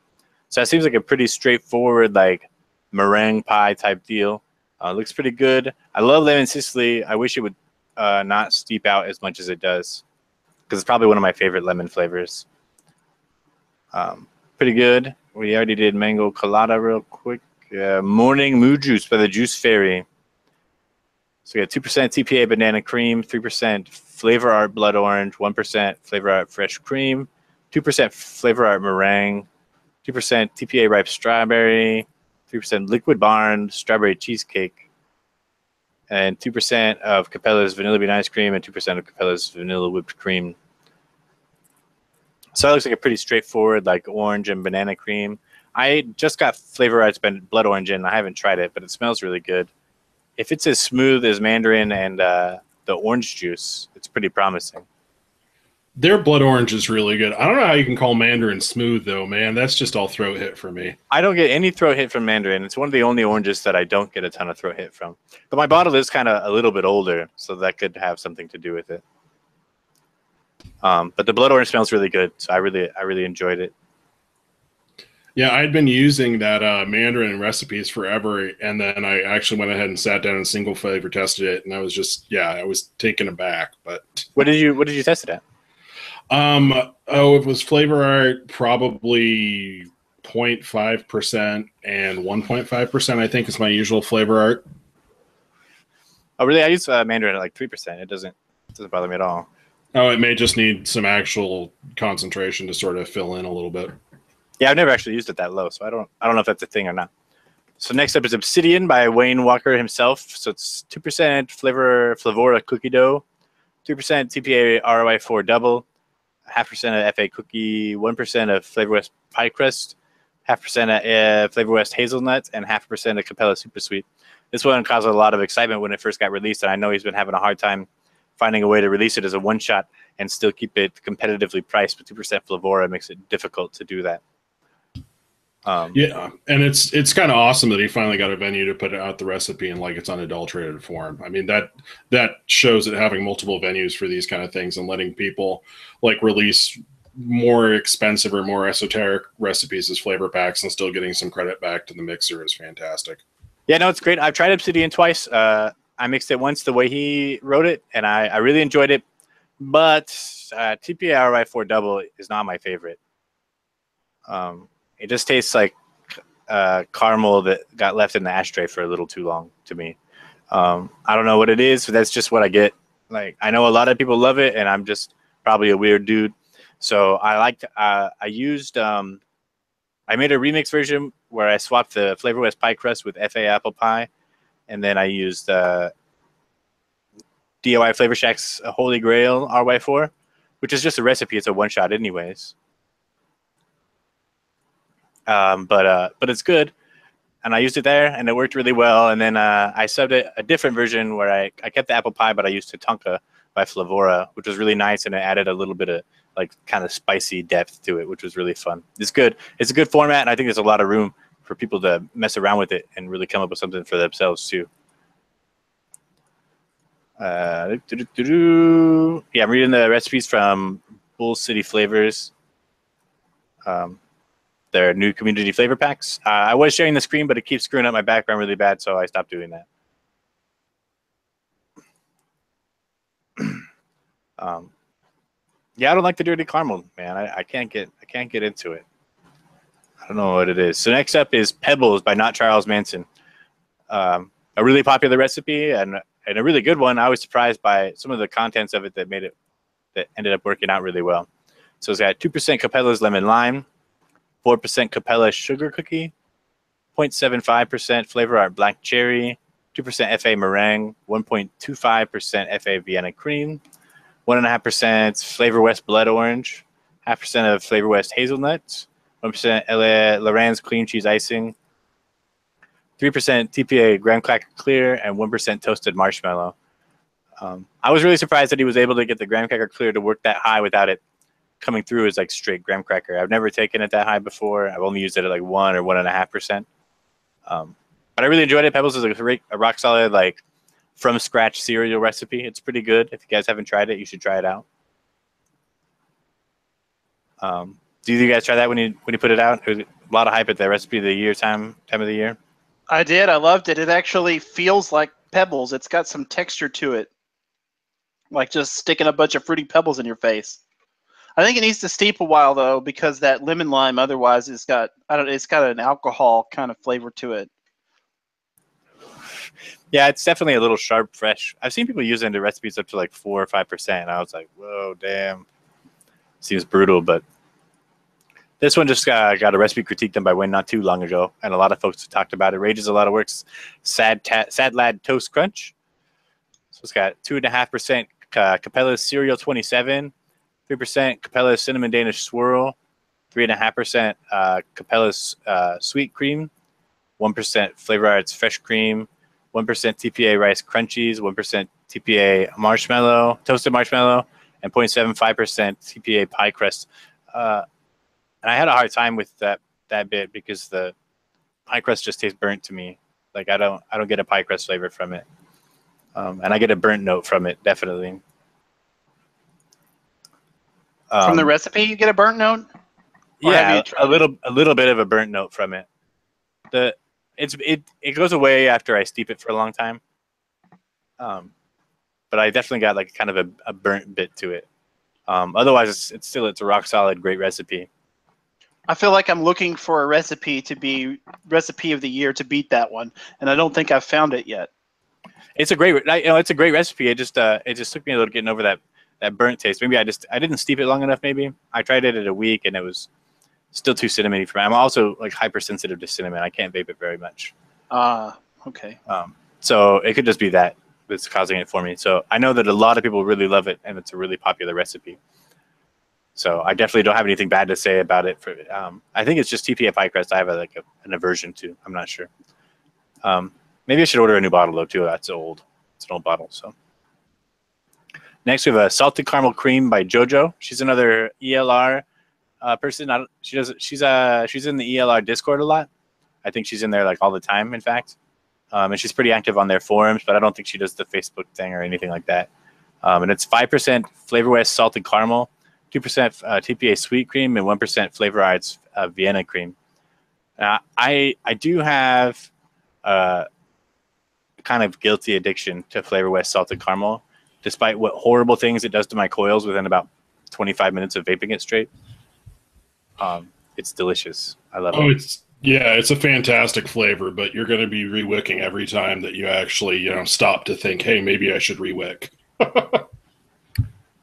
So that seems like a pretty straightforward, like meringue pie type deal. Looks pretty good. I love lemon Sicily. I wish it would not steep out as much as it does, because it's probably one of my favorite lemon flavors. Pretty good. We already did mango colada real quick. Morning mood juice by the Juice Fairy. So we got 2% TPA banana cream, 3% Flavor Art blood orange, 1% Flavor Art fresh cream, 2% Flavor Art meringue, 2% TPA ripe strawberry, 3% Liquid Barn strawberry cheesecake, and 2% of Cabela's vanilla bean ice cream and 2% of Cabela's vanilla whipped cream. So it looks like a pretty straightforward, like orange and banana cream. I just got Flavor Art's blood orange in. I haven't tried it, but it smells really good. If it's as smooth as mandarin and the orange juice, it's pretty promising. Their blood orange is really good. I don't know how you can call mandarin smooth, though, man. That's just all throat hit for me. I don't get any throat hit from mandarin. It's one of the only oranges that I don't get a ton of throat hit from. But my bottle is kind of a little bit older, so that could have something to do with it. But the blood orange smells really good, so I really enjoyed it. Yeah, I'd been using that mandarin in recipes forever, and then I actually went ahead and sat down and single flavor tested it, and I was just, I was taken aback. But what did you test it at? It was Flavor Art, probably 0.5% and 1.5%, I think, is my usual Flavor Art. Oh, really? I use mandarin at like 3%. It doesn't bother me at all. Oh, it may just need some actual concentration to sort of fill in a little bit. Yeah, I've never actually used it that low, so I don't know if that's a thing or not. So next up is Obsidian by Wayne Walker himself. So it's 2% Flavora cookie dough, 3% TPA ROI4 double, 0.5% of FA cookie, 1% of Flavor West pie crust, 0.5% of Flavor West hazelnut, and 0.5% of Cabela super sweet. This one caused a lot of excitement when it first got released, and I know he's been having a hard time finding a way to release it as a one shot and still keep it competitively priced. But 2% Flavora makes it difficult to do that. Yeah, and it's kind of awesome that he finally got a venue to put out the recipe in like its unadulterated form. I mean, that shows that having multiple venues for these kind of things and letting people like release more expensive or more esoteric recipes as flavor packs and still getting some credit back to the mixer is fantastic. Yeah, no, it's great. I've tried Obsidian twice. I mixed it once the way he wrote it, and I really enjoyed it. But TPA ROI4 double is not my favorite. It just tastes like caramel that got left in the ashtray for a little too long to me. I don't know what it is, but that's just what I get. Like, I know a lot of people love it, and I'm just probably a weird dude. So I liked. I made a remix version where I swapped the Flavor West pie crust with FA apple pie, and then I used DIY Flavor Shack's Holy Grail RY4, which is just a recipe. It's a one shot, anyways. But it's good, and I used it there, and it worked really well. And then I subbed it a different version where I kept the apple pie, but I used Tatanka by Flavora, which was really nice, and it added a little bit of like kind of spicy depth to it, which was really fun. It's good. It's a good format, and I think there's a lot of room for people to mess around with it and really come up with something for themselves too. Yeah, I'm reading the recipes from Bull City Flavors. Their new community flavor packs. I was sharing the screen, but it keeps screwing up my background really bad, so I stopped doing that. Yeah, I don't like the dirty caramel, man. I can't get into it. I don't know what it is. So next up is Pebbles by Not Charles Manson. A really popular recipe and a really good one. I was surprised by some of the contents of it that ended up working out really well. So it's got 2% Cabela's lemon lime, 4% Cabela sugar cookie, 0.75% Flavor Art black cherry, 2% FA meringue, 1.25% FA Vienna cream, 1.5% Flavor West blood orange, 0.5% of Flavor West hazelnuts, 1% Lorenz cream cheese icing, 3% TPA graham cracker clear, and 1% toasted marshmallow. I was really surprised that he was able to get the graham cracker clear to work that high without it coming through as like straight graham cracker. I've never taken it that high before. I've only used it at like 1 or 1.5%. But I really enjoyed it. Pebbles is a rock solid, like from scratch cereal recipe. It's pretty good. If you guys haven't tried it, you should try it out. Do you guys try that when you put it out? It was a lot of hype at the recipe of the year time of the year. I did. I loved it. It actually feels like pebbles. It's got some texture to it, like just sticking a bunch of fruity pebbles in your face. I think it needs to steep a while though, because that lemon lime otherwise it's got an alcohol kind of flavor to it. Yeah, it's definitely a little sharp, fresh. I've seen people use it into recipes up to like 4 or 5%. I was like, whoa, damn. Seems brutal, but this one just got a recipe critique done by Wayne not too long ago, and a lot of folks have talked about it. Rages a lot of works. Sad Lad Toast Crunch. So it's got 2.5% Cabela's Cereal 27, 3% Cabela's Cinnamon Danish Swirl, 3.5% Cabela's Sweet Cream, 1% Flavor Arts Fresh Cream, 1% TPA Rice Crunchies, 1% TPA Marshmallow, Toasted Marshmallow, and 0.75% TPA Pie Crust. And I had a hard time with that bit because the pie crust just tastes burnt to me. Like I don't get a pie crust flavor from it, and I get a burnt note from it definitely. From the recipe, you get a burnt note. Yeah, a little bit of a burnt note from it. It goes away after I steep it for a long time. But I definitely got like kind of a burnt bit to it. Otherwise, it's a rock solid, great recipe. I feel like I'm looking for a recipe to be recipe of the year to beat that one, and I don't think I've found it yet. It's a great recipe. It just took me a little getting over that burnt taste. Maybe I didn't steep it long enough. Maybe I tried it at a week and it was still too cinnamony for me. I'm also like hypersensitive to cinnamon. I can't vape it very much. Okay. So it could just be that's causing it for me. So I know that a lot of people really love it, and it's a really popular recipe. So I definitely don't have anything bad to say about it. I think it's just TPA pie crust. I have an aversion to. I'm not sure. Maybe I should order a new bottle though too. That's old. It's an old bottle. So next we have a salted caramel cream by Jojo. She's another ELR person. She's in the ELR Discord a lot. I think she's in there like all the time. In fact, and she's pretty active on their forums. But I don't think she does the Facebook thing or anything like that. And it's 5% Flavor West salted caramel, 2% TPA sweet cream, and 1% Flavor Arts Vienna cream. I do have a kind of guilty addiction to Flavor West salted caramel, despite what horrible things it does to my coils within about 25 minutes of vaping it straight. It's delicious. I love it. It's a fantastic flavor, but you're going to be re-wicking every time that you actually stop to think, hey, maybe I should re-wick.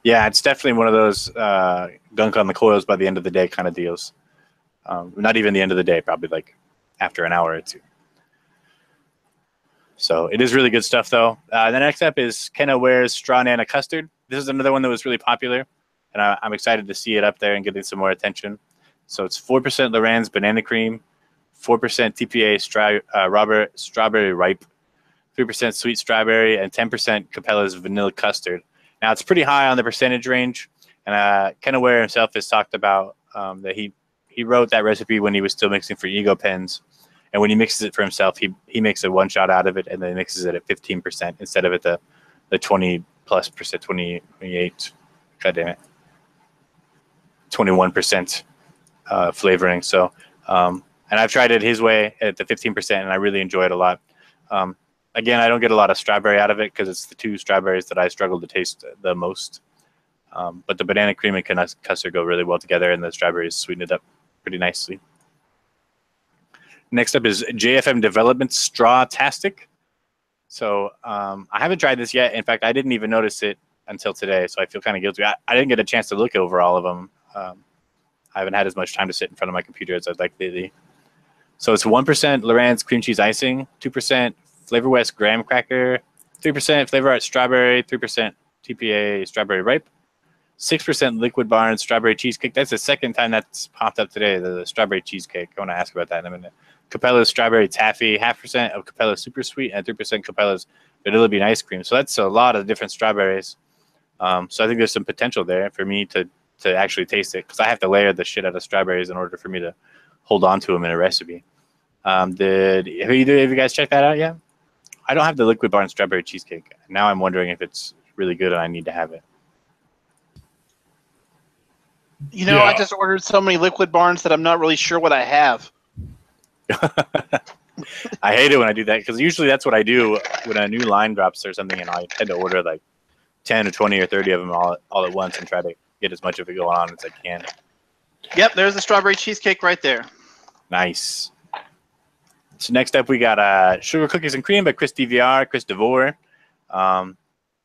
Yeah, it's definitely one of those gunk on the coils by the end of the day kind of deals. Not even the end of the day, probably like after an hour or two. So it is really good stuff, though. The next up is Kenna Ware's Straw Nana Custard. This is another one that was really popular, and I'm excited to see it up there and getting some more attention. So it's 4% Lorenz Banana Cream, 4% TPA Strawberry Ripe, 3% Sweet Strawberry, and 10% Cabela's Vanilla Custard. Now, it's pretty high on the percentage range, and Kenna Ware himself has talked about that he wrote that recipe when he was still mixing for Ego Pens, and when he mixes it for himself, he makes a one shot out of it and then mixes it at 15% instead of at the 20+%, 28, god damn it, 21% flavoring. So, and I've tried it his way at the 15%, and I really enjoy it a lot. Again, I don't get a lot of strawberry out of it because it's the two strawberries that I struggle to taste the most. But the banana cream and custard go really well together, and the strawberries sweeten it up pretty nicely. Next up is JFM Development Straw-tastic. So I haven't tried this yet. In fact, I didn't even notice it until today, so I feel kind of guilty. I didn't get a chance to look over all of them. I haven't had as much time to sit in front of my computer as I'd like lately. So it's 1% Lorenz cream cheese icing, 2% Flavor West graham cracker, 3% Flavor Arts strawberry, 3% TPA strawberry ripe, 6% Liquid Barn strawberry cheesecake. That's the second time that's popped up today, the strawberry cheesecake. I want to ask about that in a minute. Cabela's strawberry taffy, 0.5% of Cabela's super sweet, and 3% Cabela's vanilla bean ice cream. So that's a lot of different strawberries. So I think there's some potential there for me to actually taste it, because I have to layer the shit out of strawberries in order for me to hold on to them in a recipe. Have either of you guys checked that out yet? I don't have the Liquid Barn strawberry cheesecake. Now I'm wondering if it's really good and I need to have it. You know, I just ordered so many liquid barns that I'm not really sure what I have. I hate it when I do that because usually that's what I do when a new line drops or something, and I tend to order like 10 or 20 or 30 of them all at once and try to get as much of it going on as I can. Yep, there's the strawberry cheesecake right there. Nice. So next up we got Sugar Cookies and Cream by Chris DeVore.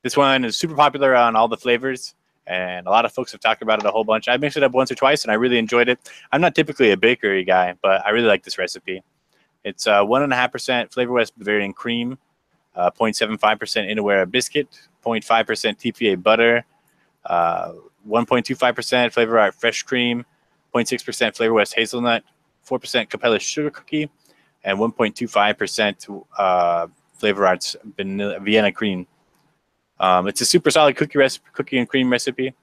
This one is super popular on all the flavors, and a lot of folks have talked about it a whole bunch. I mixed it up once or twice, and I really enjoyed it. I'm not typically a bakery guy, but I really like this recipe. It's 1.5% Flavor West Bavarian cream, 0.75% Inawera biscuit, 0.5% TPA butter, 1.25% Flavor Art fresh cream, 0.6% Flavor West hazelnut, 4% Cabela sugar cookie, and 1.25% Flavor Arts Vienna cream. It's a super solid cookie and cream recipe.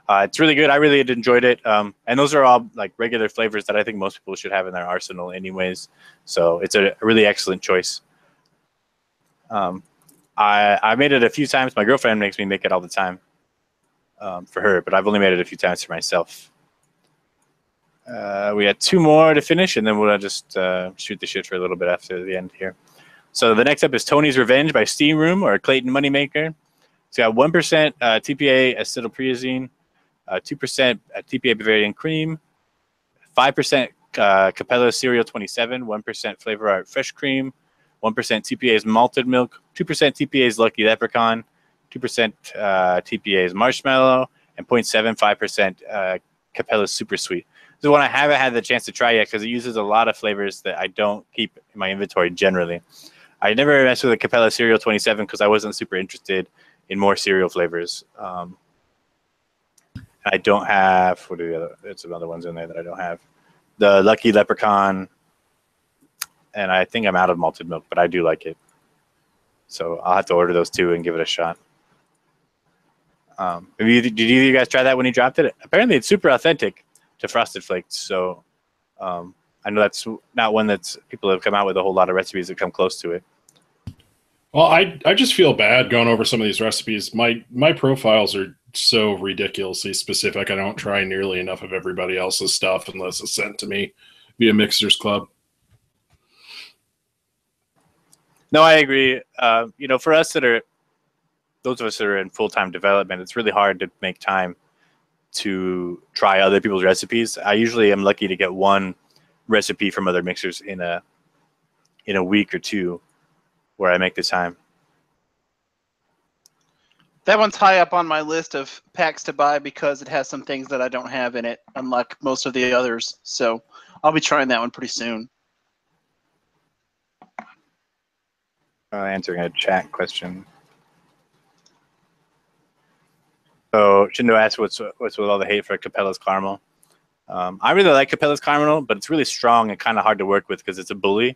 It's really good. I really enjoyed it. And those are all like regular flavors that I think most people should have in their arsenal anyways. So it's a really excellent choice. I made it a few times. My girlfriend makes me make it all the time for her, but I've only made it a few times for myself. We had 2 more to finish, and then we'll just shoot the shit for a little bit after the end here. So the next up is Toni's Revenge by Steam Room or Clayton Moneymaker. It's got 1% TPA acetylpriazine, 2% TPA Bavarian cream, 5% Cabela Cereal 27, 1% Flavor Art fresh cream, 1% TPA's malted milk, 2% TPA's Lucky Leprechaun, 2% TPA's marshmallow, and 0.75% Cabela's super sweet. This is one I haven't had the chance to try yet because it uses a lot of flavors that I don't keep in my inventory generally. I never messed with the Cabela Cereal 27 because I wasn't super interested in more cereal flavors. I don't have, what are the other, there's some other ones in there that I don't have. The Lucky Leprechaun, and I think I'm out of malted milk, but I do like it. So I'll have to order those 2 and give it a shot. Did either of you guys try that when you dropped it? Apparently it's super authentic to Frosted Flakes, so I know that's not one that's people have come out with a whole lot of recipes that come close to it. Well, I just feel bad going over some of these recipes. My profiles are so ridiculously specific. I don't try nearly enough of everybody else's stuff unless it's sent to me via Mixers Club. No, I agree. You know, for us those of us that are in full-time development, it's really hard to make time to try other people's recipes. I usually am lucky to get one recipe from other mixers in a week or 2 where I make the time. That one's high up on my list of packs to buy because it has some things that I don't have in it, unlike most of the others. So I'll be trying that one pretty soon. Answering a chat question. So Shindo asked, "What's with all the hate for Cabela's caramel?" I really like Cabela's caramel, but it's really strong and kind of hard to work with because it's a bully,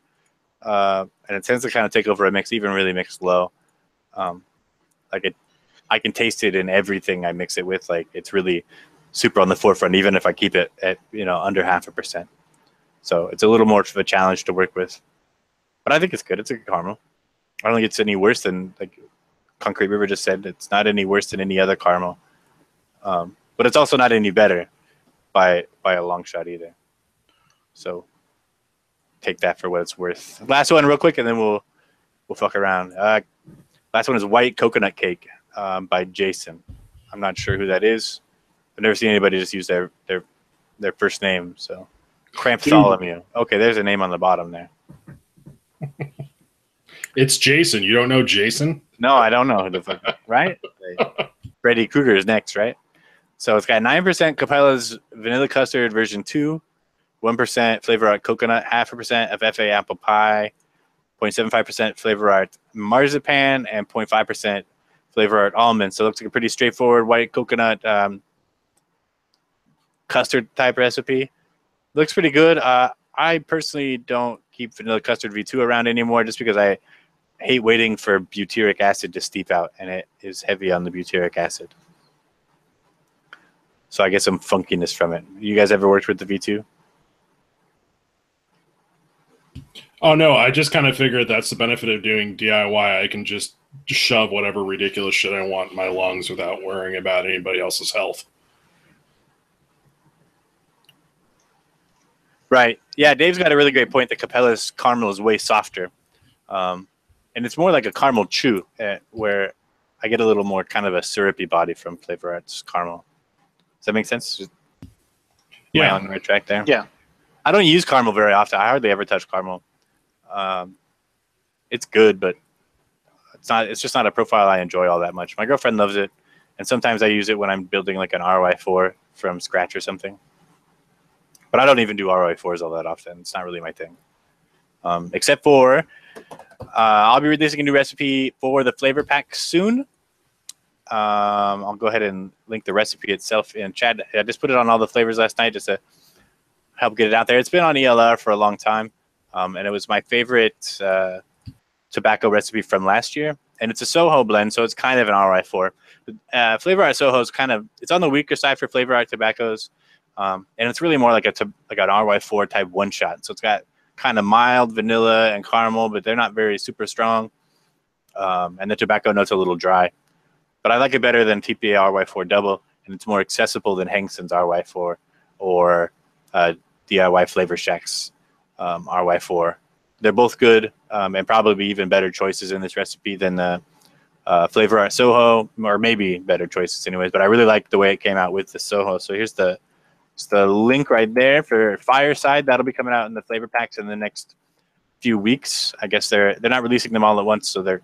and it tends to kind of take over a mix, even really mixed low. I can taste it in everything I mix it with. Like it's really super on the forefront, even if I keep it at under 0.5%. So it's a little more of a challenge to work with, but I think it's good. It's a good caramel. I don't think it's any worse than, like Concrete River just said, it's not any worse than any other caramel. But it's also not any better by a long shot either. So take that for what it's worth. Last one real quick, and then we'll fuck around. Last one is White Coconut Cake by Jason. I'm not sure who that is. I've never seen anybody just use their first name. So Cramptholomew. Okay, there's a name on the bottom there. It's Jason. You don't know Jason? No, I don't know who the fuck, right? Freddy Krueger is next, right? So it's got 9% Cabela's Vanilla Custard version 2, 1% Flavor Art Coconut, 0.5% of FA Apple Pie, 0.75% Flavor Art Marzipan, and 0.5% Flavor Art Almond. So it looks like a pretty straightforward white coconut custard type recipe. Looks pretty good. I personally don't keep Vanilla Custard V2 around anymore just because I hate waiting for butyric acid to steep out, and it is heavy on the butyric acid. So I get some funkiness from it. You guys ever worked with the V2? Oh, no. I just kind of figured that's the benefit of doing DIY. I can just shove whatever ridiculous shit I want in my lungs without worrying about anybody else's health. Right. Yeah, Dave's got a really great point that Cabela's caramel is way softer. And it's more like a caramel chew, where I get a little more kind of a syrupy body from Flavor Arts caramel. Does that make sense? Am I on the right track there? Yeah. I don't use caramel very often. I hardly ever touch caramel. It's good, but it's just not a profile I enjoy all that much. My girlfriend loves it, and sometimes I use it when I'm building like an ROI4 from scratch or something. But I don't even do ROI4s all that often. It's not really my thing. Except for I'll be releasing a new recipe for the flavor pack soon. I'll go ahead and link the recipe itself in chat. I just put it on all the flavors last night just to help get it out there. It's been on ELR for a long time, and it was my favorite tobacco recipe from last year. And it's a Soho blend, so it's kind of an ROI4. Flavor Art Soho is it's on the weaker side for Flavor Art tobaccos, and it's really more like an ROI4 type one shot. So it's got kind of mild vanilla and caramel, but they're not very super strong. And the tobacco note's a little dry. But I like it better than TPA RY4 double, and it's more accessible than Hangson's RY4 or DIY Flavor Shack's RY4. They're both good, and probably even better choices in this recipe than the Flavor Art Soho, or maybe better choices anyways. But I really like the way it came out with the Soho. So here's the link right there for Fireside. That'll be coming out in the flavor packs in the next few weeks. I guess they're not releasing them all at once, so they're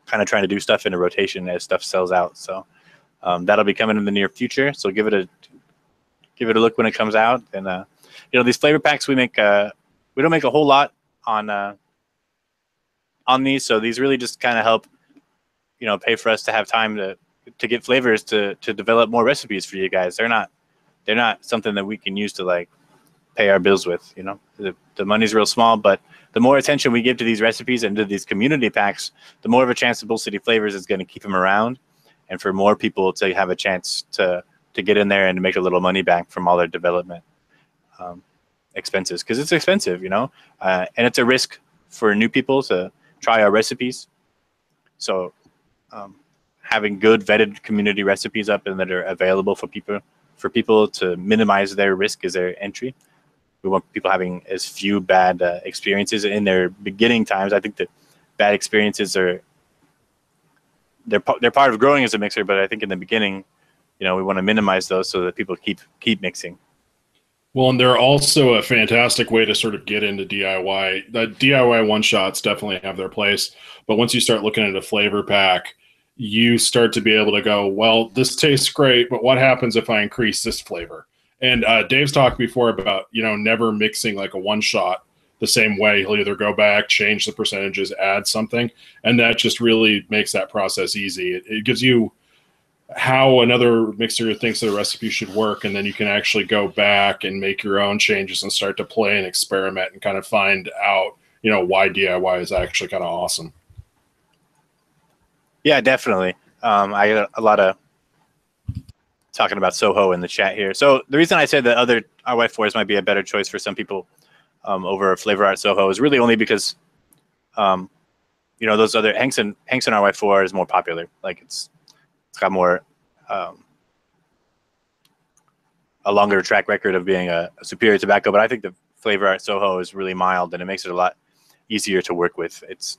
kind of trying to do stuff in a rotation as stuff sells out. So that'll be coming in the near future. So give it a look when it comes out. And these flavor packs we don't make a whole lot on these, so these really just kind of help pay for us to have time to get flavors to develop more recipes for you guys. They're not something that we can use to like pay our bills with. The money's real small, but the more attention we give to these recipes and to these community packs, the more of a chance that Bull City Flavors is going to keep them around, and for more people to have a chance to get in there and to make a little money back from all their development expenses, because it's expensive, and it's a risk for new people to try our recipes. So having good vetted community recipes up and that are available for people to minimize their risk as their entry. We want people having as few bad experiences in their beginning times. I think that bad experiences they're part of growing as a mixer, but I think in the beginning, we want to minimize those so that people keep mixing. Well, and they're also a fantastic way to sort of get into DIY. The DIY one-shots definitely have their place, but once you start looking at a flavor pack, you start to be able to go, well, this tastes great, but what happens if I increase this flavor? And Dave's talked before about, never mixing like a one-shot the same way. He'll either go back, change the percentages, add something, and that just really makes that process easy. It gives you how another mixer thinks the recipe should work, and then you can actually go back and make your own changes and start to play and experiment and kind of find out, why DIY is actually kind of awesome. Yeah, definitely. I got a lot of talking about Soho in the chat here. So the reason I said that other RY4s might be a better choice for some people over Flavor Art Soho is really only because, those other Hankson RY4 is more popular. Like it's got more a longer track record of being a superior tobacco. But I think the Flavor Art Soho is really mild, and it makes it a lot easier to work with. It's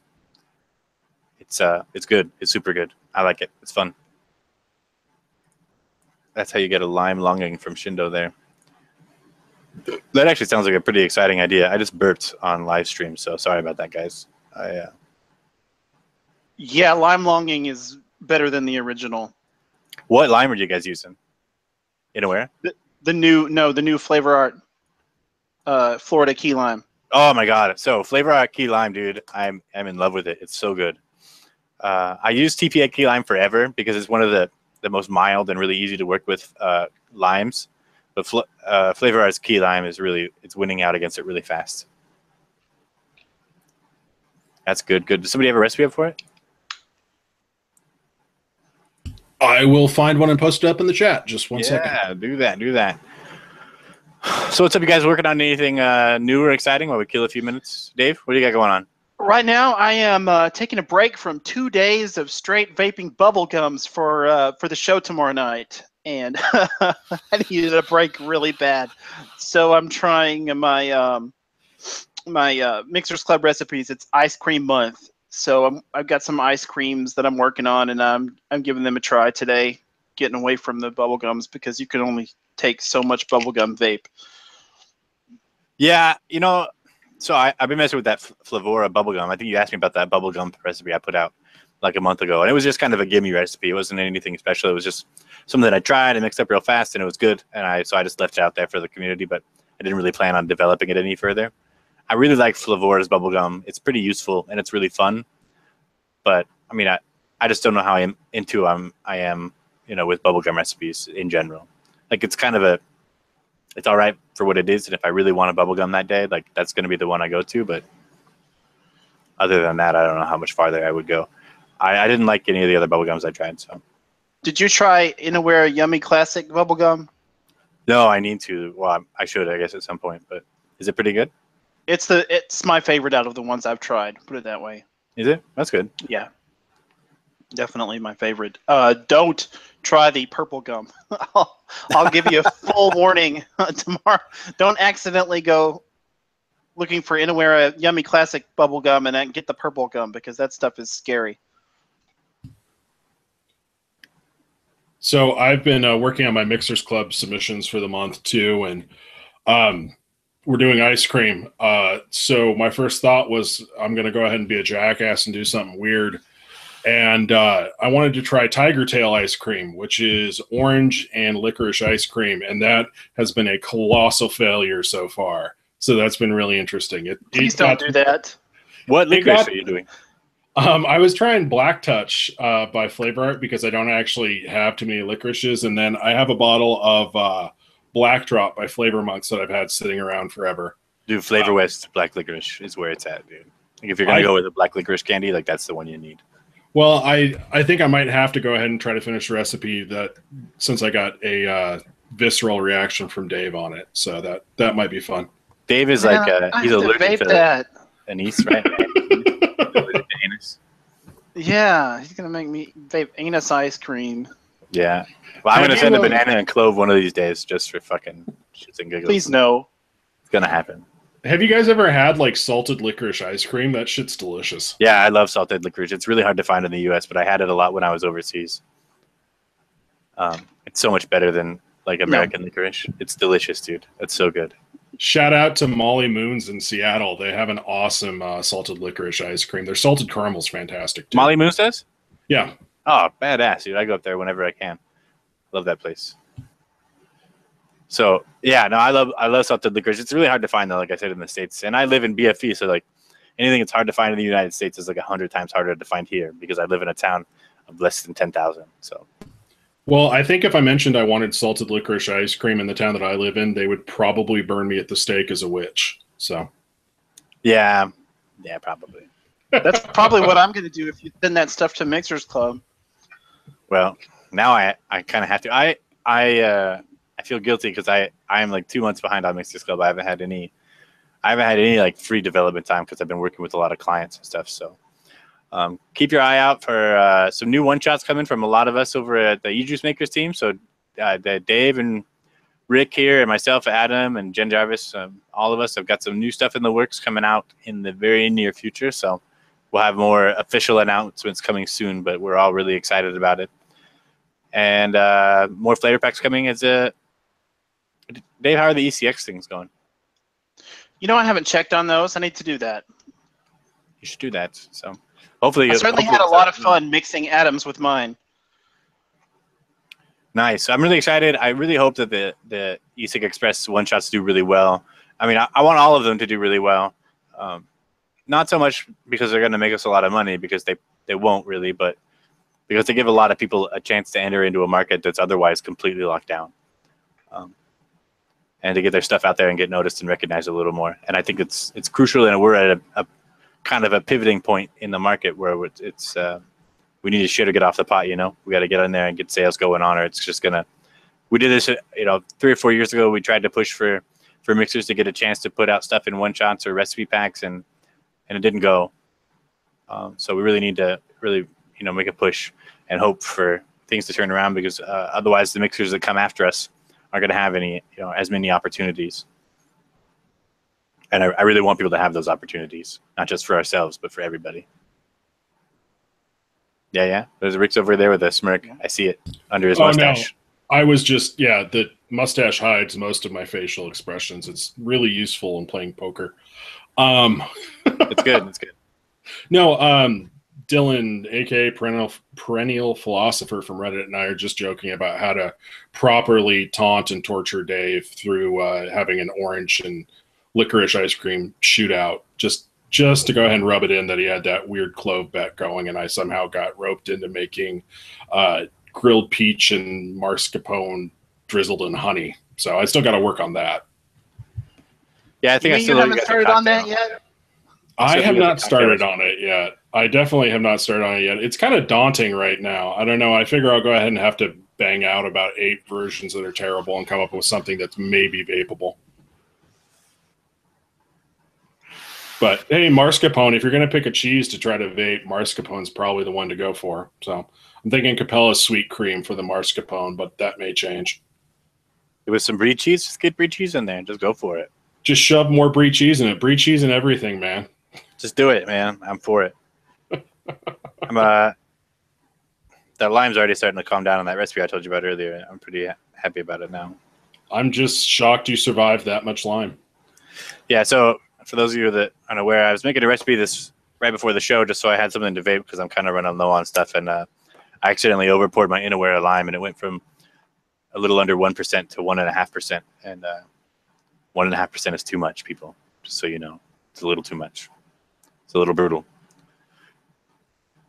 good. It's super good. I like it. It's fun. That's how you get a lime longing from Shindo there. That actually sounds like a pretty exciting idea. I just burped on live stream, so sorry about that, guys. Yeah, lime longing is better than the original. What lime are you guys using? Inaware? The new Flavor Art Florida key lime. Oh my god! So Flavor Art key lime, dude, I'm in love with it. It's so good. I use TPA key lime forever because it's one of the most mild and really easy to work with limes. But Flavor Art's key lime is it's winning out against it really fast. That's good. Good. Does somebody have a recipe up for it? I will find one and post it up in the chat. Just one second. Yeah, do that. So what's up, you guys? Working on anything new or exciting while we kill a few minutes? Dave, what do you got going on? Right now, I am taking a break from 2 days of straight vaping bubble gums for the show tomorrow night. and I needed a break really bad. So I'm trying my Mixers Club recipes. It's ice cream month, so I've got some ice creams that I'm working on, and I'm giving them a try today, getting away from the bubble gums because you can only take so much bubblegum vape. Yeah, you know, so I've been messing with that Flavora bubblegum. I think you asked me about that bubblegum recipe I put out like a month ago, and it was just kind of a gimme recipe. It wasn't anything special. It was just something that I tried and mixed up real fast, and it was good. And so I just left it out there for the community, but I didn't really plan on developing it any further. I really like Flavora's bubblegum. It's pretty useful and it's really fun. But I mean, I just don't know how I am, you know, with bubblegum recipes in general. Like it's kind of it's all right for what it is, and if I really want a bubblegum that day, like that's going to be the one I go to. But other than that, I don't know how much farther I would go. I didn't like any of the other bubblegums I tried. So, did you try Inaware Yummy Classic bubblegum? No, I need to. Well, I should, I guess, at some point. But is it pretty good? It's my favorite out of the ones I've tried. Put it that way. Is it? That's good. Yeah, definitely my favorite. Don't try the purple gum. I'll give you a full warning tomorrow. Don't accidentally go looking for Inaware Yummy Classic bubble gum and then get the purple gum, because that stuff is scary. So I've been working on my Mixers Club submissions for the month too, and we're doing ice cream. So my first thought was I'm going to go ahead and be a jackass and do something weird. And I wanted to try Tiger Tail ice cream, which is orange and licorice ice cream, and that has been a colossal failure so far. So that's been really interesting. Please don't do that. What licorice are you doing? I was trying Black Touch by Flavor Art because I don't actually have too many licorices, and then I have a bottle of Black Drop by Flavor Monks that I've had sitting around forever. Dude, Flavor West Black Licorice is where it's at, dude. Like if you're gonna go with a black licorice candy, like that's the one you need. Well, I think I might have to go ahead and try to finish the recipe since I got a visceral reaction from Dave on it, so that might be fun. Dave is like he's allergic to anise, right? Anus. Yeah, he's gonna make me vape anus ice cream. Yeah. Well, I'm gonna send a banana and clove one of these days just for fucking shits and giggles. Please no. It's gonna happen. Have you guys ever had like salted licorice ice cream? That shit's delicious. Yeah, I love salted licorice. It's really hard to find in the U.S., but I had it a lot when I was overseas. It's so much better than like American licorice. It's delicious, dude. It's so good. Shout out to Molly Moons in Seattle. They have an awesome salted licorice ice cream. Their salted caramel's fantastic too. Molly Moons does? Yeah. Oh, badass, dude. I go up there whenever I can. Love that place. So yeah, no, I love salted licorice. It's really hard to find though, like I said, in the States. And I live in BFE, so like anything that's hard to find in the United States is like 100 times harder to find here because I live in a town of less than 10,000. So well, I think if I mentioned I wanted salted licorice ice cream in the town that I live in, they would probably burn me at the stake as a witch. So yeah, probably. That's probably what I'm gonna do if you send that stuff to Mixers Club. Well, now I kind of have to. I feel guilty because I am like 2 months behind on Mixers Club. I haven't had any like free development time because I've been working with a lot of clients and stuff. So keep your eye out for some new one shots coming from a lot of us over at the E-Juice Makers team. So Dave and Rick here and myself, Adam and Jen Jarvis, all of us have got some new stuff in the works coming out in the very near future. So we'll have more official announcements coming soon, but we're all really excited about it. And more flavor packs coming. Dave, how are the ECX things going? You know, I haven't checked on those. I need to do that. You should do that. So hopefully, I certainly had a lot of fun mixing atoms with mine. Nice. So I'm really excited. I really hope that the e-cig Express one shots do really well. I mean, I want all of them to do really well. Not so much because they're going to make us a lot of money, because they won't really, but because they give a lot of people a chance to enter into a market that's otherwise completely locked down. And to get their stuff out there and get noticed and recognized a little more. And I think it's crucial, and we're at a kind of a pivoting point in the market where it's we need to shit or get off the pot, you know? We got to get in there and get sales going on, or it's just going to... We did this, 3 or 4 years ago. We tried to push for mixers to get a chance to put out stuff in one-shots or recipe packs, and it didn't go. So we really need to make a push and hope for things to turn around, because otherwise the mixers that come after us aren't going to have any, as many opportunities. And I really want people to have those opportunities, not just for ourselves, but for everybody. Yeah. There's Rick's over there with a smirk. I see it under his mustache. No. I was just, the mustache hides most of my facial expressions. It's really useful in playing poker. It's good. It's good. No, Dylan, aka perennial philosopher from Reddit, and I are just joking about how to properly taunt and torture Dave through having an orange and licorice ice cream shootout, just to go ahead and rub it in that he had that weird clove bet going, and I somehow got roped into making grilled peach and mascarpone drizzled in honey. So I still got to work on that. Yeah, I think I still haven't started on that yet. I have not started on it yet. I definitely have not started on it yet. It's kind of daunting right now. I don't know. I figure I'll go ahead and have to bang out about 8 versions that are terrible and come up with something that's maybe vapeable. But hey, mascarpone, if you're going to pick a cheese to try to vape, mascarpone's probably the one to go for. So I'm thinking Cabela's sweet cream for the mascarpone, but that may change. With some brie cheese, just get brie cheese in there and just go for it. Just shove more brie cheese in it. Brie cheese and everything, man. Just do it, man. I'm for it. That lime's already starting to calm down on that recipe I told you about earlier. I'm pretty happy about it now. I'm just shocked you survived that much lime. Yeah, so for those of you that aren't aware, I was making a recipe this right before the show just so I had something to vape because I'm kind of running low on stuff, and I accidentally overpoured my Innerware of lime, and it went from a little under 1% to 1.5%, and 1.5% is too much, people, just so you know. It's a little too much. It's a little brutal.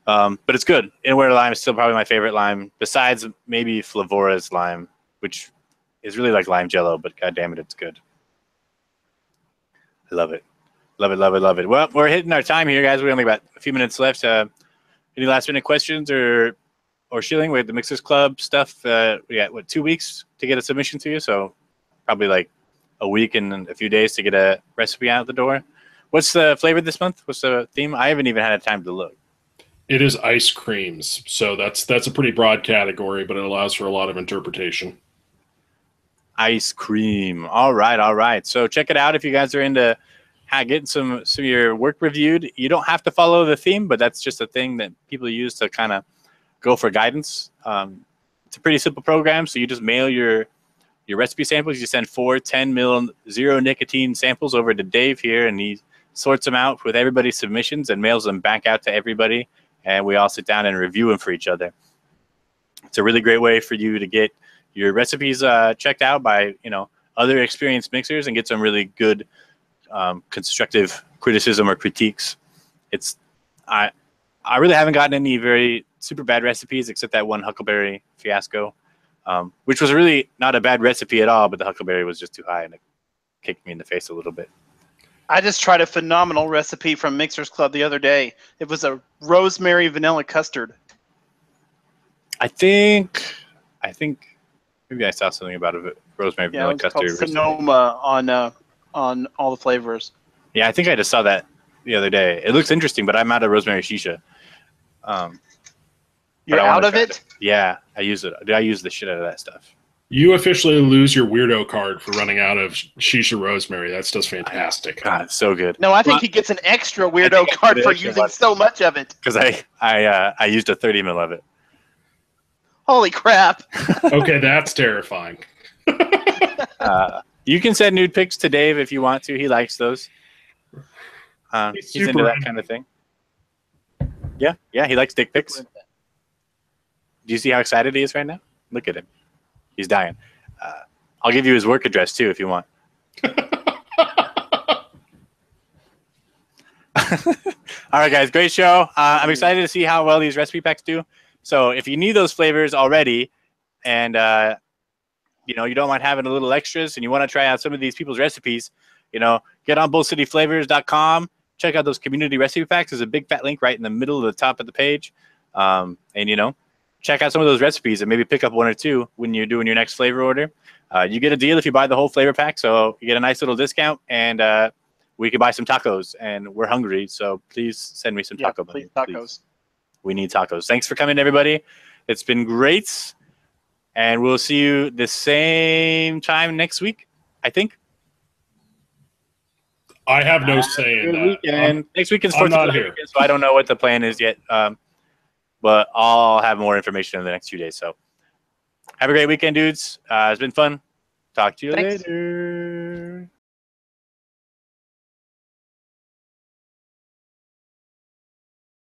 But it's good. Innerware lime is still probably my favorite lime, besides maybe Flavora's lime, which is really like lime jello, but god damn it, it's good. I love it. Love it, love it, love it. Well, we're hitting our time here, guys. We only got a few minutes left. Any last minute questions or shilling with the Mixers Club stuff? We got 2 weeks to get a submission to you, so probably like a week and a few days to get a recipe out the door. What's the flavor this month? What's the theme? I haven't even had time to look. It is ice creams, so that's a pretty broad category, but it allows for a lot of interpretation. Ice cream. All right. So check it out if you guys are into getting some of your work reviewed. You don't have to follow the theme, but that's just a thing that people use to kind of go for guidance. It's a pretty simple program, so you just mail your recipe samples. You send 4 10 ml zero nicotine samples over to Dave here, and he sorts them out with everybody's submissions and mails them back out to everybody, and we all sit down and review them for each other. It's a really great way for you to get your recipes checked out by other experienced mixers and get some really good constructive criticism or critiques. I really haven't gotten any very super bad recipes except that one Huckleberry fiasco, which was really not a bad recipe at all, but the Huckleberry was just too high and it kicked me in the face a little bit. I just tried a phenomenal recipe from Mixers Club the other day. It was a rosemary vanilla custard. I think maybe I saw something about it. Rosemary vanilla custard. Sonoma on all the flavors. Yeah, I think I just saw that the other day. It looks interesting, but I'm out of rosemary shisha. You're out of it? Yeah, I use it. I use the shit out of that stuff. You officially lose your weirdo card for running out of shisha rosemary. That's just fantastic. God, it's so good. No, I think he gets an extra weirdo card for using so much of it. Because I used a 30 ml of it. Holy crap. Okay, that's terrifying. You can send nude pics to Dave if you want to. He likes those. He's into that kind of thing. Yeah, he likes dick pics. Do you see how excited he is right now? Look at him. He's dying. I'll give you his work address, too, if you want. All right, guys, great show. I'm excited to see how well these recipe packs do. So if you need those flavors already and you don't mind having a little extras and you want to try out some of these people's recipes, get on bullcityflavors.com. Check out those community recipe packs. There's a big fat link right in the middle of the top of the page. And check out some of those recipes and maybe pick up 1 or 2 when you're doing your next flavor order. You get a deal if you buy the whole flavor pack, so you get a nice little discount, and we can buy some tacos, and we're hungry, so please send me some taco money. Please, tacos. We need tacos. Thanks for coming, everybody, It's been great. And we'll see you the same time next week, I think. I have no say in that. Next weekend's I'm 4th of not July here. weekend, so I don't know what the plan is yet. But I'll have more information in the next 2 days. So have a great weekend, dudes. It's been fun. Talk to you later.